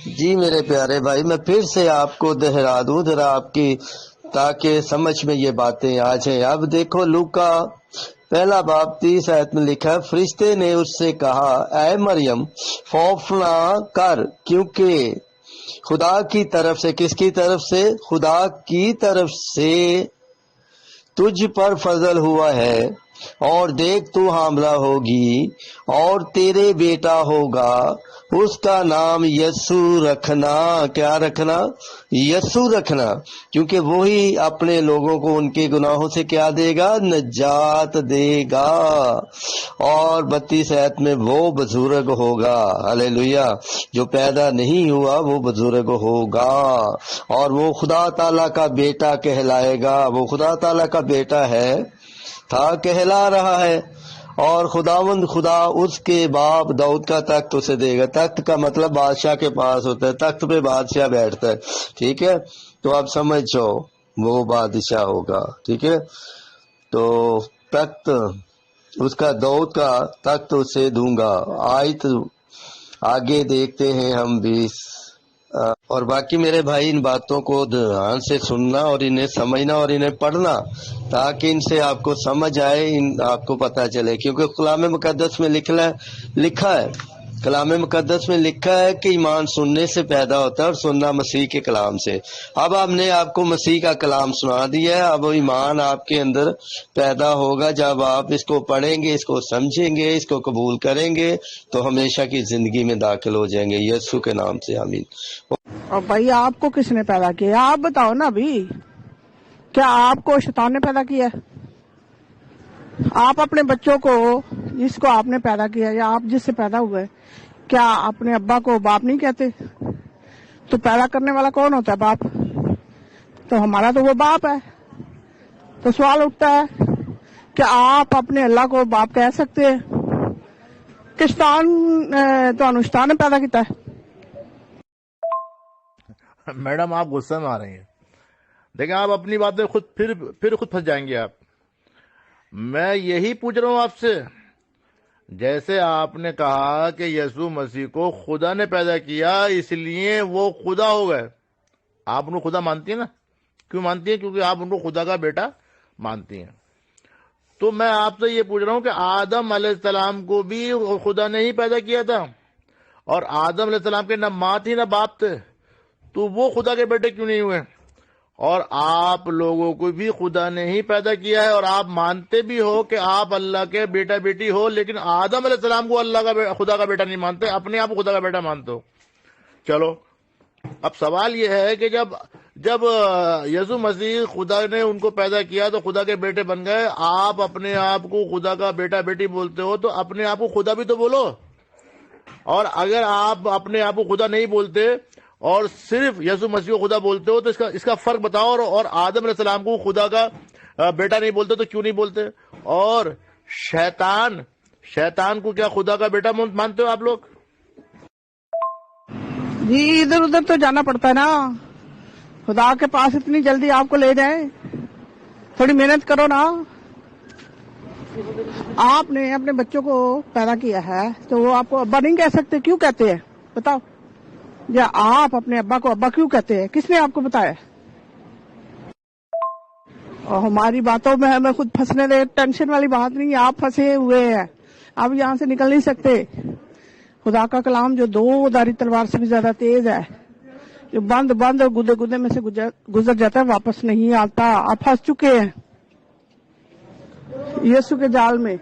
جی میرے پیارے بھائی، میں پھر سے آپ کو دہرا دوں ذرا آپ کی، تاکہ سمجھ میں یہ باتیں آ جائیں۔ اب دیکھو لوکا پہلا باب 30 آیت میں لکھا ہے، فرشتے نے اس سے کہا، اے مریم خوف نہ کر، کیونکہ خدا کی طرف سے، کس کی طرف سے؟ خدا کی طرف سے تجھ پر فضل ہوا ہے، اور دیکھ تو حاملہ ہوگی اور تیرے بیٹا ہوگا، اس کا نام یسوع رکھنا۔ کیا رکھنا؟ یسوع رکھنا، کیونکہ وہی اپنے لوگوں کو ان کے گناہوں سے کیا دے گا؟ نجات دے گا۔ اور 32 آیت میں وہ بزرگ ہوگا، ہاللیلویہ، جو پیدا نہیں ہوا وہ بزرگ ہوگا، اور وہ خدا تعالیٰ کا بیٹا کہلائے گا۔ وہ خدا تعالیٰ کا بیٹا ہے، تھا، کہلا رہا ہے، اور خداوند خدا اس کے باپ داؤد کا تخت اسے دے گا۔ تخت کا مطلب بادشاہ کے پاس ہوتا ہے، تخت پہ بادشاہ بیٹھتا ہے، ٹھیک ہے؟ تو آپ سمجھو وہ بادشاہ ہوگا، ٹھیک ہے؟ تو تخت اس کا، داؤد کا تخت اسے دوں گا۔ آیت آگے دیکھتے ہیں ہم بھی، اور باقی میرے بھائی ان باتوں کو دھیان سے سننا اور انہیں سمجھنا اور انہیں پڑھنا، تاکہ ان سے آپ کو سمجھ آئے، آپ کو پتہ چلے، کیونکہ کلام مقدس میں لکھا ہے، کلام مقدس میں لکھا ہے کہ ایمان سننے سے پیدا ہوتا ہے اور سننا مسیح کے کلام سے۔ اب ہم نے آپ کو مسیح کا کلام سنا دیا ہے، اب ایمان آپ کے اندر پیدا ہوگا جب آپ اس کو پڑھیں گے، اس کو سمجھیں گے، اس کو قبول کریں گے، تو ہمیشہ کی زندگی میں داخل ہو جائیں گے، یسوع کے نام سے آمین۔ اور بھائی آپ کو کس نے پیدا کیا؟ آپ بتاؤ نا ابھی، کیا آپ کو شیطان نے پیدا کیا؟ آپ اپنے بچوں کو، جس کو آپ نے پیدا کیا یا آپ جس سے پیدا ہوئے، کیا اپنے ابا کو باپ نہیں کہتے؟ تو پیدا کرنے والا کون ہوتا ہے؟ باپ۔ تو ہمارا تو وہ باپ ہے۔ تو سوال اٹھتا ہے کہ آپ اپنے اللہ کو باپ کہہ سکتے ہیں کہ شیطان نے پیدا کیتا ہے؟ میڈم آپ غصے میں آ رہی ہیں، دیکھیں آپ اپنی باتیں خود پھنس جائیں گے۔ آپ، میں یہی پوچھ رہا ہوں آپ سے، جیسے آپ نے کہا کہ یسوع مسیح کو خدا نے پیدا کیا اس لیے وہ خدا ہو گئے، آپ ان کو خدا مانتی ہیں نا؟ کیوں مانتی ہیں؟ کیونکہ آپ ان کو خدا کا بیٹا مانتی ہیں۔ تو میں آپ سے یہ پوچھ رہا ہوں کہ آدم علیہ السلام کو بھی خدا نے ہی پیدا کیا تھا، اور آدم علیہ السلام کے نہ ماں تھی نہ باپ تھے، تو وہ خدا کے بیٹے کیوں نہیں ہوئے؟ اور آپ لوگوں کو بھی خدا نے ہی پیدا کیا ہے، اور آپ مانتے بھی ہو کہ آپ اللہ کے بیٹا بیٹی ہو، لیکن آدم علیہ السلام کو خدا کا بیٹا نہیں مانتے، اپنے آپ کو خدا کا بیٹا مانتے ہو۔ چلو اب سوال یہ ہے کہ جب یسوع مسیح خدا نے ان کو پیدا کیا تو خدا کے بیٹے بن گئے، آپ اپنے آپ کو خدا کا بیٹا بیٹی بولتے ہو، تو اپنے آپ کو خدا بھی تو بولو۔ اور اگر آپ اپنے آپ کو خدا نہیں بولتے اور صرف یسوع مسیح کو خدا بولتے ہو، تو اس کا فرق بتاؤ، اور آدم علیہ السلام کو خدا کا بیٹا نہیں بولتے تو کیوں نہیں بولتے؟ اور شیطان کو کیا خدا کا بیٹا مانتے ہو آپ لوگ؟ جی ادھر ادھر تو جانا پڑتا ہے نا، خدا کے پاس اتنی جلدی آپ کو لے جائیں؟ تھوڑی محنت کرو نا۔ آپ نے اپنے بچوں کو پیدا کیا ہے تو وہ آپ کو ابا نہیں کہہ سکتے؟ کیوں کہتے ہیں بتاؤ؟ یا آپ اپنے ابا کو ابا کیوں کہتے ہیں؟ کس نے آپ کو بتایا؟ اور ہماری باتوں میں ہمیں خود پھنسنے دے، ٹینشن والی بات نہیں ہے، آپ پھنسے ہوئے ہیں، آپ یہاں سے نکل نہیں سکتے۔ خدا کا کلام جو 2 دھاری تلوار سے بھی زیادہ تیز ہے، جو بند اور گدے گدے میں سے گزر جاتا ہے، واپس نہیں آتا۔ آپ پھنس چکے ہیں یسوع کے جال میں۔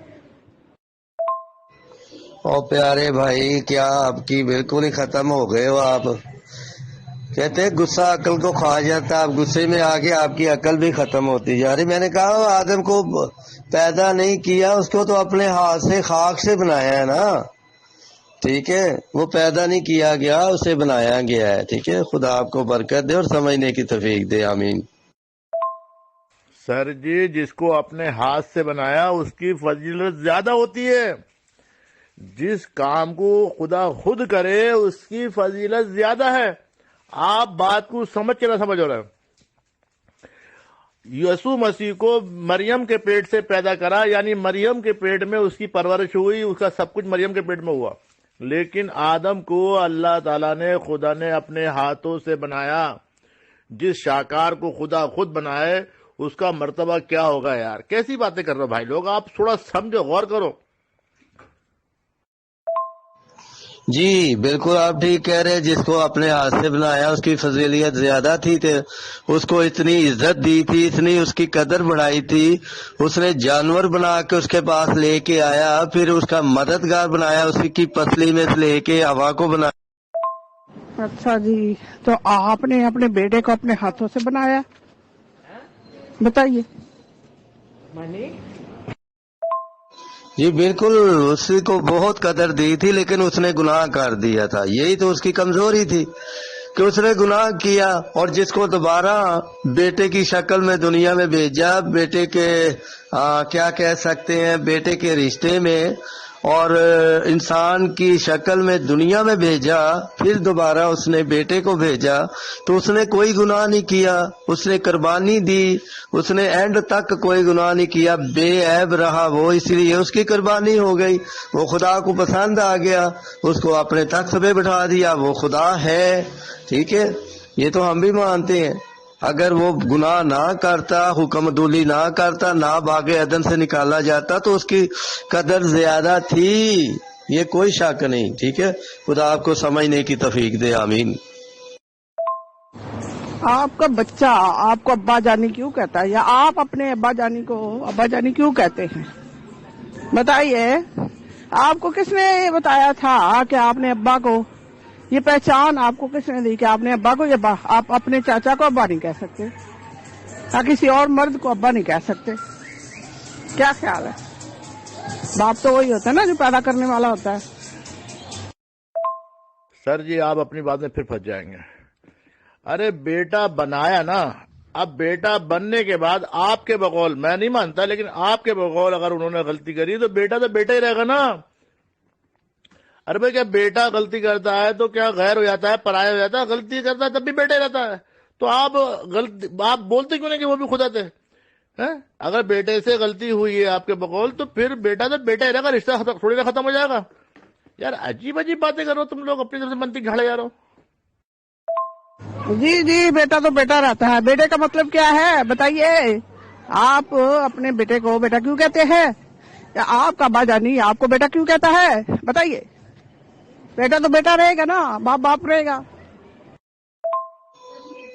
اور پیارے بھائی کیا آپ کی بالکل ہی ختم ہو گئے ہو آپ. کہتے ہیں غصہ عقل کو کھا جاتا ہے، آپ غصے میں آ کے آپ کی عقل بھی ختم ہوتی جا رہی. میں نے کہا وہ آدم کو پیدا نہیں کیا، اس کو تو اپنے ہاتھ سے خاک سے بنایا ہے نا. ٹھیک ہے، وہ پیدا نہیں کیا گیا، اسے بنایا گیا ہے. ٹھیک ہے، خدا آپ کو برکت دے اور سمجھنے کی توفیق دے. آمین. سر جی، جس کو اپنے ہاتھ سے بنایا اس کی فضیلت زیادہ ہوتی ہے. جس کام کو خدا خود کرے اس کی فضیلت زیادہ ہے. آپ بات کو سمجھ کے نہ سمجھ ہو رہے ہیں. یسوع مسیح کو مریم کے پیٹ سے پیدا کرا، یعنی مریم کے پیٹ میں اس کی پرورش ہوئی، اس کا سب کچھ مریم کے پیٹ میں ہوا. لیکن آدم کو اللہ تعالیٰ نے، خدا نے اپنے ہاتھوں سے بنایا. جس شاہکار کو خدا خود بنائے اس کا مرتبہ کیا ہوگا یار. کیسی باتیں کر رہے ہو بھائی لوگ، آپ تھوڑا سمجھو، غور کرو. جی بالکل آپ ٹھیک کہہ رہے. جس کو اپنے ہاتھ سے بنایا اس کی فضیلت زیادہ تھی، اس کو اتنی عزت دی تھی، اتنی اس کی قدر بڑھائی تھی. اس نے جانور بنا کے اس کے پاس لے کے آیا، پھر اس کا مددگار بنایا، اسی کی پسلی میں سے لے کے ہوا کو بنایا. اچھا جی، تو آپ نے اپنے بیٹے کو اپنے ہاتھوں سے بنایا؟ بتائیے. جی بالکل، اسی کو بہت قدر دی تھی، لیکن اس نے گناہ کر دیا تھا. یہی تو اس کی کمزوری تھی کہ اس نے گناہ کیا. اور جس کو دوبارہ بیٹے کی شکل میں دنیا میں بھیجا، بیٹے کے کیا کہہ سکتے ہیں، بیٹے کے رشتے میں اور انسان کی شکل میں دنیا میں بھیجا، پھر دوبارہ اس نے بیٹے کو بھیجا، تو اس نے کوئی گناہ نہیں کیا. اس نے قربانی دی، اس نے اینڈ تک کوئی گناہ نہیں کیا، بے عیب رہا وہ، اس لیے اس کی قربانی ہو گئی. وہ خدا کو پسند آ گیا، اس کو اپنے تخت پہ بٹھا دیا. وہ خدا ہے. ٹھیک ہے، یہ تو ہم بھی مانتے ہیں. اگر وہ گناہ نہ کرتا، حکم عدولی نہ کرتا، نہ باغ عدن سے نکالا جاتا، تو اس کی قدر زیادہ تھی، یہ کوئی شک نہیں. ٹھیک ہے، خدا آپ کو سمجھنے کی توفیق دے. آمین. آپ کا بچہ آپ کو ابا جانی کیوں کہتا ہے، یا آپ اپنے ابا جانی کو ابا جانی کیوں کہتے ہیں؟ بتائیے. آپ کو کس نے بتایا تھا کہ آپ نے ابا کو، یہ پہچان آپ کو کس نے دی کہ آپ نے ابا کو، یہ آپ اپنے چاچا کو ابا نہیں کہہ سکتے، یا کسی اور مرد کو ابا نہیں کہہ سکتے؟ کیا خیال ہے؟ باپ تو وہی ہوتا ہے نا جو پیدا کرنے والا ہوتا ہے. سر جی آپ اپنی بات میں پھر پھنس جائیں گے. ارے بیٹا بنایا نا، اب بیٹا بننے کے بعد آپ کے بقول، میں نہیں مانتا لیکن آپ کے بقول اگر انہوں نے غلطی کری تو بیٹا ہی رہے گا نا. ارے بھائی کیا بیٹا غلطی کرتا ہے تو کیا غیر ہو جاتا ہے، پرایا ہو جاتا ہے؟ غلطی کرتا ہے تب بھی بیٹا ہی رہتا ہے. تو آپ بولتے کیوں نہیں کہ وہ بھی خدا تھے؟ اگر بیٹے سے غلطی ہوئی ہے آپ کے بقول تو پھر بیٹا ہی رہے گا، رشتہ تھوڑی نہ ختم ہو جائے گا. یار عجیب باتیں کرو تم لوگ، اپنی طرف سے منطق جھاڑے جا رہو. جی بیٹا تو بیٹا رہتا ہے. بیٹے کا مطلب کیا ہے بتائیے؟ آپ اپنے بیٹے کو بیٹا کیوں کہتے ہیں؟ یا آپ کا ابا جانی آپ کو بیٹا کیوں کہتا ہے؟ بتائیے. بیٹا تو بیٹا رہے گا نا، باپ رہے گا.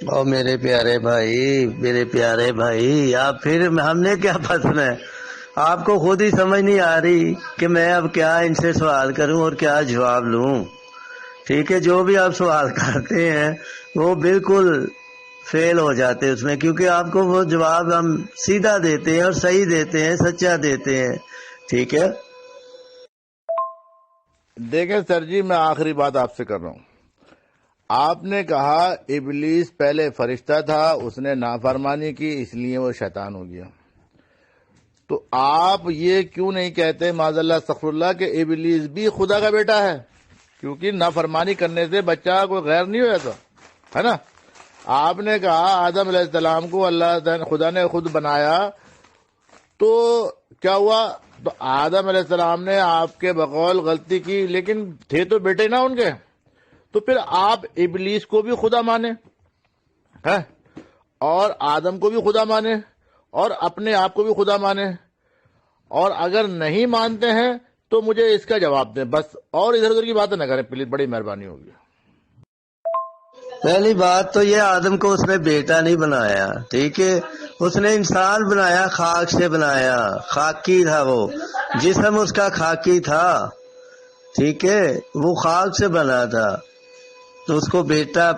اور میرے پیارے بھائی آپ پھر ہم نے کیا پھنسنا ہے؟ آپ کو خود ہی سمجھ نہیں آ رہی کہ میں اب کیا ان سے سوال کروں اور کیا جواب لوں. ٹھیک ہے، جو بھی آپ سوال کرتے ہیں وہ بالکل فیل ہو جاتے ہیں اس میں، کیونکہ آپ کو وہ جواب ہم سیدھا دیتے ہیں اور صحیح دیتے ہیں، سچا دیتے ہیں. ٹھیک ہے. دیکھیں سر جی، میں آخری بات آپ سے کر رہا ہوں. آپ نے کہا ابلیس پہلے فرشتہ تھا، اس نے نافرمانی کی اس لیے وہ شیطان ہو گیا. تو آپ یہ کیوں نہیں کہتے معاذ اللہ استغفر اللہ کہ ابلیس بھی خدا کا بیٹا ہے؟ کیونکہ نافرمانی کرنے سے بچہ کوئی غیر نہیں ہو جاتا ہے نا. آپ نے کہا آدم علیہ السلام کو خدا نے خود بنایا، تو کیا ہوا؟ تو آدم علیہ السلام نے آپ کے بقول غلطی کی، لیکن تھے تو بیٹے نا ان کے. تو پھر آپ ابلیس کو بھی خدا مانے اور آدم کو بھی خدا مانے اور اپنے آپ کو بھی خدا مانے. اور اگر نہیں مانتے ہیں تو مجھے اس کا جواب دیں بس، اور ادھر ادھر کی باتیں نہ کریں پلیز، بڑی مہربانی ہوگی. پہلی بات تو یہ آدم کو اس نے بیٹا نہیں بنایا. ٹھیک ہے، اس نے انسان بنایا، خاک سے بنایا، خاکی تھا وہ، جسم اس کا خاکی تھا. ٹھیک ہے، وہ خاک سے بنا تھا، تو اس کو بیٹا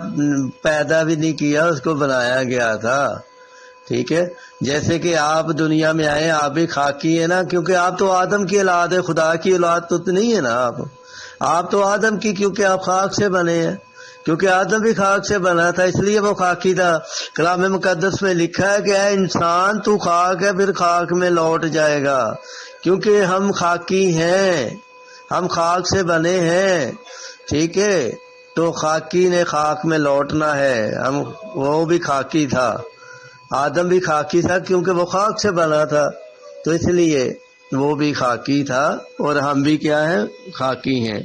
پیدا بھی نہیں کیا، اس کو بنایا گیا تھا، ٹھیک ہے۔ جیسے کہ آپ دنیا میں آئے، آپ بھی خاکی ہیں نا، کیونکہ آپ تو آدم کی اولاد ہے، خدا کی اولاد تو نہیں ہے نا آپ تو آدم کی، کیونکہ آپ خاک سے بنے ہیں، کیونکہ آدم بھی خاک سے بنا تھا، اس لیے وہ خاکی تھا۔ کلام مقدس میں لکھا ہے کہ اے انسان تو خاک ہے، پھر خاک میں لوٹ جائے گا، کیونکہ ہم خاکی ہیں، ہم خاک سے بنے ہیں، ٹھیک ہے۔ تو خاکی نے خاک میں لوٹنا ہے، وہ بھی خاکی تھا، آدم بھی خاکی تھا، کیونکہ وہ خاک سے بنا تھا، تو اس لیے وہ بھی خاکی تھا، اور ہم بھی کیا ہیں؟ خاکی ہیں۔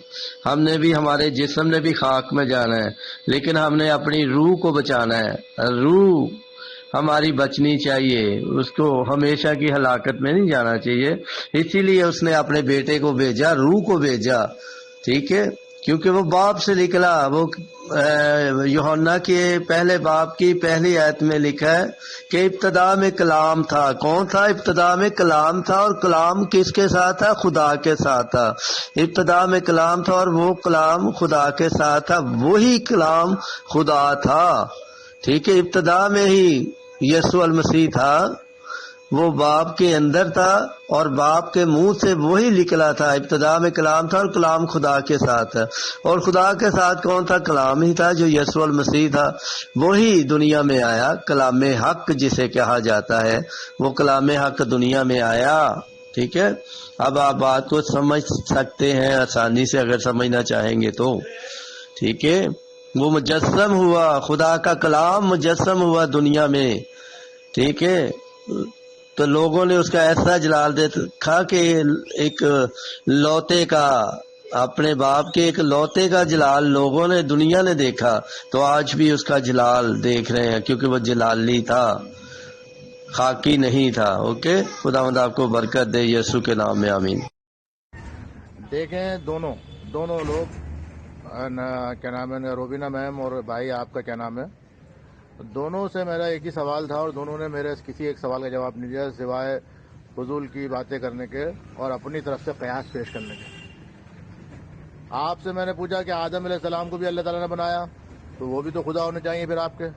ہم نے بھی، ہمارے جسم نے بھی خاک میں جانا ہے، لیکن ہم نے اپنی روح کو بچانا ہے، روح ہماری بچنی چاہیے، اس کو ہمیشہ کی ہلاکت میں نہیں جانا چاہیے، اسی لیے اس نے اپنے بیٹے کو بھیجا، روح کو بھیجا، ٹھیک ہے، کیونکہ وہ باپ سے نکلا۔ وہ یوحنا کے پہلے باب کی پہلی آیت میں لکھا ہے کہ ابتدا میں کلام تھا۔ کون تھا؟ ابتدا میں کلام تھا، اور کلام کس کے ساتھ تھا؟ خدا کے ساتھ تھا۔ ابتدا میں کلام تھا، اور وہ کلام خدا کے ساتھ تھا، وہی کلام خدا تھا، ٹھیک ہے۔ ابتدا میں ہی یسوع المسیح تھا، وہ باپ کے اندر تھا، اور باپ کے منہ سے وہی نکلا تھا۔ ابتدا میں کلام تھا، اور کلام خدا کے ساتھ ہے، اور خدا کے ساتھ کون تھا؟ کلام ہی تھا، جو یسوع المسیح تھا، وہی دنیا میں آیا، کلام حق جسے کہا جاتا ہے، وہ کلام حق دنیا میں آیا، ٹھیک ہے۔ اب آپ بات کو سمجھ سکتے ہیں آسانی سے، اگر سمجھنا چاہیں گے تو، ٹھیک ہے۔ وہ مجسم ہوا، خدا کا کلام مجسم ہوا دنیا میں، ٹھیک ہے۔ تو لوگوں نے اس کا ایسا جلال دیکھا کہ ایک لوتے کا، اپنے باپ کے ایک لوتے کا جلال لوگوں نے، دنیا نے دیکھا، تو آج بھی اس کا جلال دیکھ رہے ہیں، کیونکہ وہ جلالی تھا، خاکی نہیں تھا۔ اوکے، خداوند آپ کو برکت دے، یسوع کے نام میں آمین۔ دیکھیں دونوں لوگ کیا نام ہے، روبینہ میم اور بھائی آپ کا کیا نام ہے، دونوں سے میرا ایک ہی سوال تھا، اور دونوں نے میرے کسی ایک سوال کا جواب نہیں دیا سوائے فضول کی باتیں کرنے کے اور اپنی طرف سے قیاس پیش کرنے کے۔ آپ سے میں نے پوچھا کہ آدم علیہ السلام کو بھی اللہ تعالیٰ نے بنایا، تو وہ بھی تو خدا ہونے چاہیے پھر آپ کے،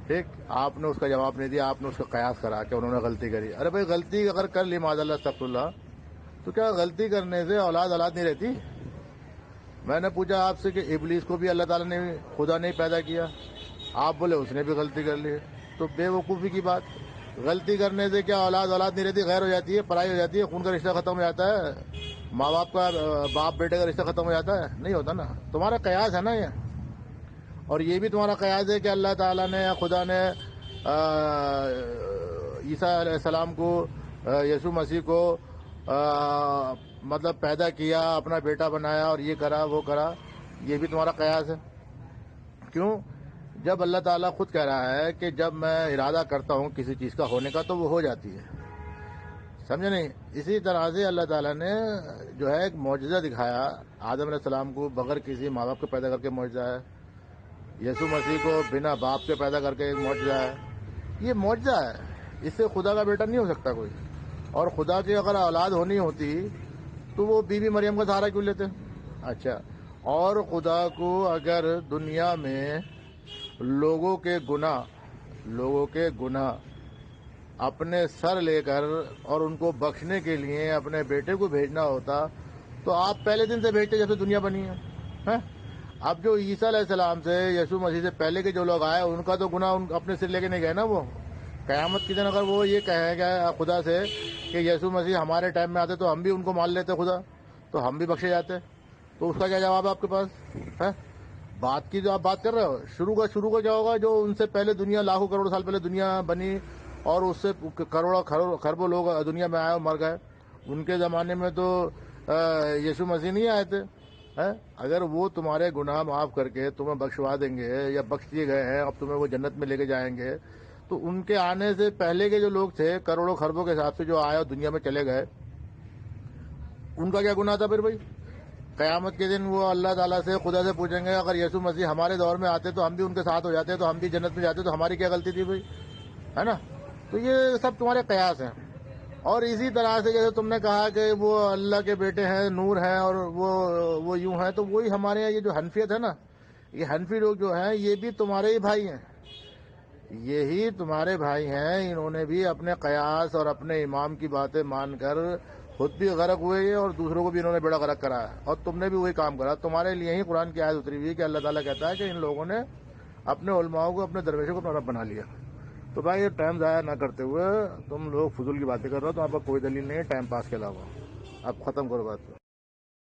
ٹھیک۔ آپ نے اس کا جواب نہیں دیا، آپ نے اس کا قیاس کرا کہ انہوں نے غلطی کری۔ ارے بھائی، غلطی اگر کر لی معاذ اللہ استغفر اللہ، تو کیا غلطی کرنے سے اولاد نہیں رہتی؟ میں نے پوچھا آپ سے کہ ابلیس کو بھی اللہ تعالیٰ نے، خدا نے پیدا کیا، آپ بولے اس نے بھی غلطی کر لی، تو بے وقوفی کی بات۔ غلطی کرنے سے کیا اولاد نہیں رہتی؟ غیر ہو جاتی ہے، پرائی ہو جاتی ہے، خون کا رشتہ ختم ہو جاتا ہے، ماں باپ کا، باپ بیٹے کا رشتہ ختم ہو جاتا ہے؟ نہیں ہوتا نا۔ تمہارا قیاس ہے نا یہ، اور یہ بھی تمہارا قیاس ہے کہ اللہ تعالیٰ نے یا خدا نے عیسیٰ علیہ السلام کو، یسوع مسیح کو مطلب پیدا کیا، اپنا بیٹا بنایا، اور یہ کرا وہ کرا، یہ بھی تمہارا قیاس ہے۔ کیوں؟ جب اللہ تعالیٰ خود کہہ رہا ہے کہ جب میں ارادہ کرتا ہوں کسی چیز کا ہونے کا تو وہ ہو جاتی ہے، سمجھے نہیں؟ اسی طرح سے اللہ تعالیٰ نے جو ہے ایک معجزہ دکھایا آدم علیہ السلام کو بغیر کسی ماں باپ کے پیدا کر کے معجزہ ہے، یسوع مسیح کو بنا باپ کے پیدا کر کے ایک معجزہ ہے، یہ معجزہ ہے، اس سے خدا کا بیٹا نہیں ہو سکتا کوئی۔ اور خدا کی اگر اولاد ہونی ہوتی تو وہ بیوی مریم کا سہارا کیوں لیتے؟ اچھا، اور خدا کو اگر دنیا میں لوگوں کے گناہ اپنے سر لے کر اور ان کو بخشنے کے لیے اپنے بیٹے کو بھیجنا ہوتا تو آپ پہلے دن سے بھیجتے جب سے دنیا بنی ہے۔ اب جو عیسیٰ علیہ السلام سے، یسوع مسیح سے پہلے کے جو لوگ آئے، ان کا تو گناہ اپنے سر لے کے نہیں گئے نا۔ وہ قیامت کے دن اگر وہ یہ کہے گا خدا سے کہ یسوع مسیح ہمارے ٹائم میں آتے تو ہم بھی ان کو مان لیتے خدا، تو ہم بھی بخشے جاتے، تو اس کا کیا جواب ہے آپ کے پاس ہے؟ بات کی جو آپ بات کر رہے ہو، شروع کا کیا ہوگا؟ جو ان سے پہلے دنیا، لاکھوں کروڑ سال پہلے دنیا بنی اور اس سے کروڑوں خربوں لوگ دنیا میں آئے اور مر گئے، ان کے زمانے میں تو یسوع مسیح نہیں آئے تھے۔ اگر وہ تمہارے گناہ معاف کر کے تمہیں بخشوا دیں گے یا بخش دیے گئے ہیں، اب تمہیں وہ جنت میں لے کے جائیں گے، تو ان کے آنے سے پہلے کے جو لوگ تھے کروڑوں خربوں کے حساب سے جو آئے اور دنیا میں چلے گئے، ان کا کیا گناہ تھا پھر بھائی؟ قیامت کے دن وہ اللہ تعالیٰ سے، خدا سے پوچھیں گے اگر یسوع مسیح ہمارے دور میں آتے تو ہم بھی ان کے ساتھ ہو جاتے، تو ہم بھی جنت میں جاتے، تو ہماری کیا غلطی تھی بھائی؟ ہے نا؟ تو یہ سب تمہارے قیاس ہیں، اور اسی طرح سے جیسے تم نے کہا کہ وہ اللہ کے بیٹے ہیں، نور ہیں، اور وہ یوں ہیں، تو وہی ہمارے یہاں یہ جو حنفیت ہے نا، یہ حنفی لوگ جو ہیں یہ بھی تمہارے ہی بھائی ہیں، یہی تمہارے بھائی ہیں. انہوں نے بھی اپنے قیاس اور اپنے امام کی باتیں مان کر خود بھی غرق ہوئے اور دوسروں کو بھی انہوں نے بیڑا غرق کرایا، اور تم نے بھی وہی کام کرا. تمہارے لیے ہی قرآن کی آیت اتری ہوئی کہ اللہ تعالیٰ کہتا ہے کہ ان لوگوں نے اپنے علماء کو، اپنے درویشوں کو اپنا رب بنا لیا. تو بھائی یہ ٹائم ضائع نہ کرتے ہوئے تم لوگ فضول کی باتیں کر رہے ہو، تو آپ کا کوئی دلیل نہیں ہے ٹائم پاس کے علاوہ. اب ختم کرو بات.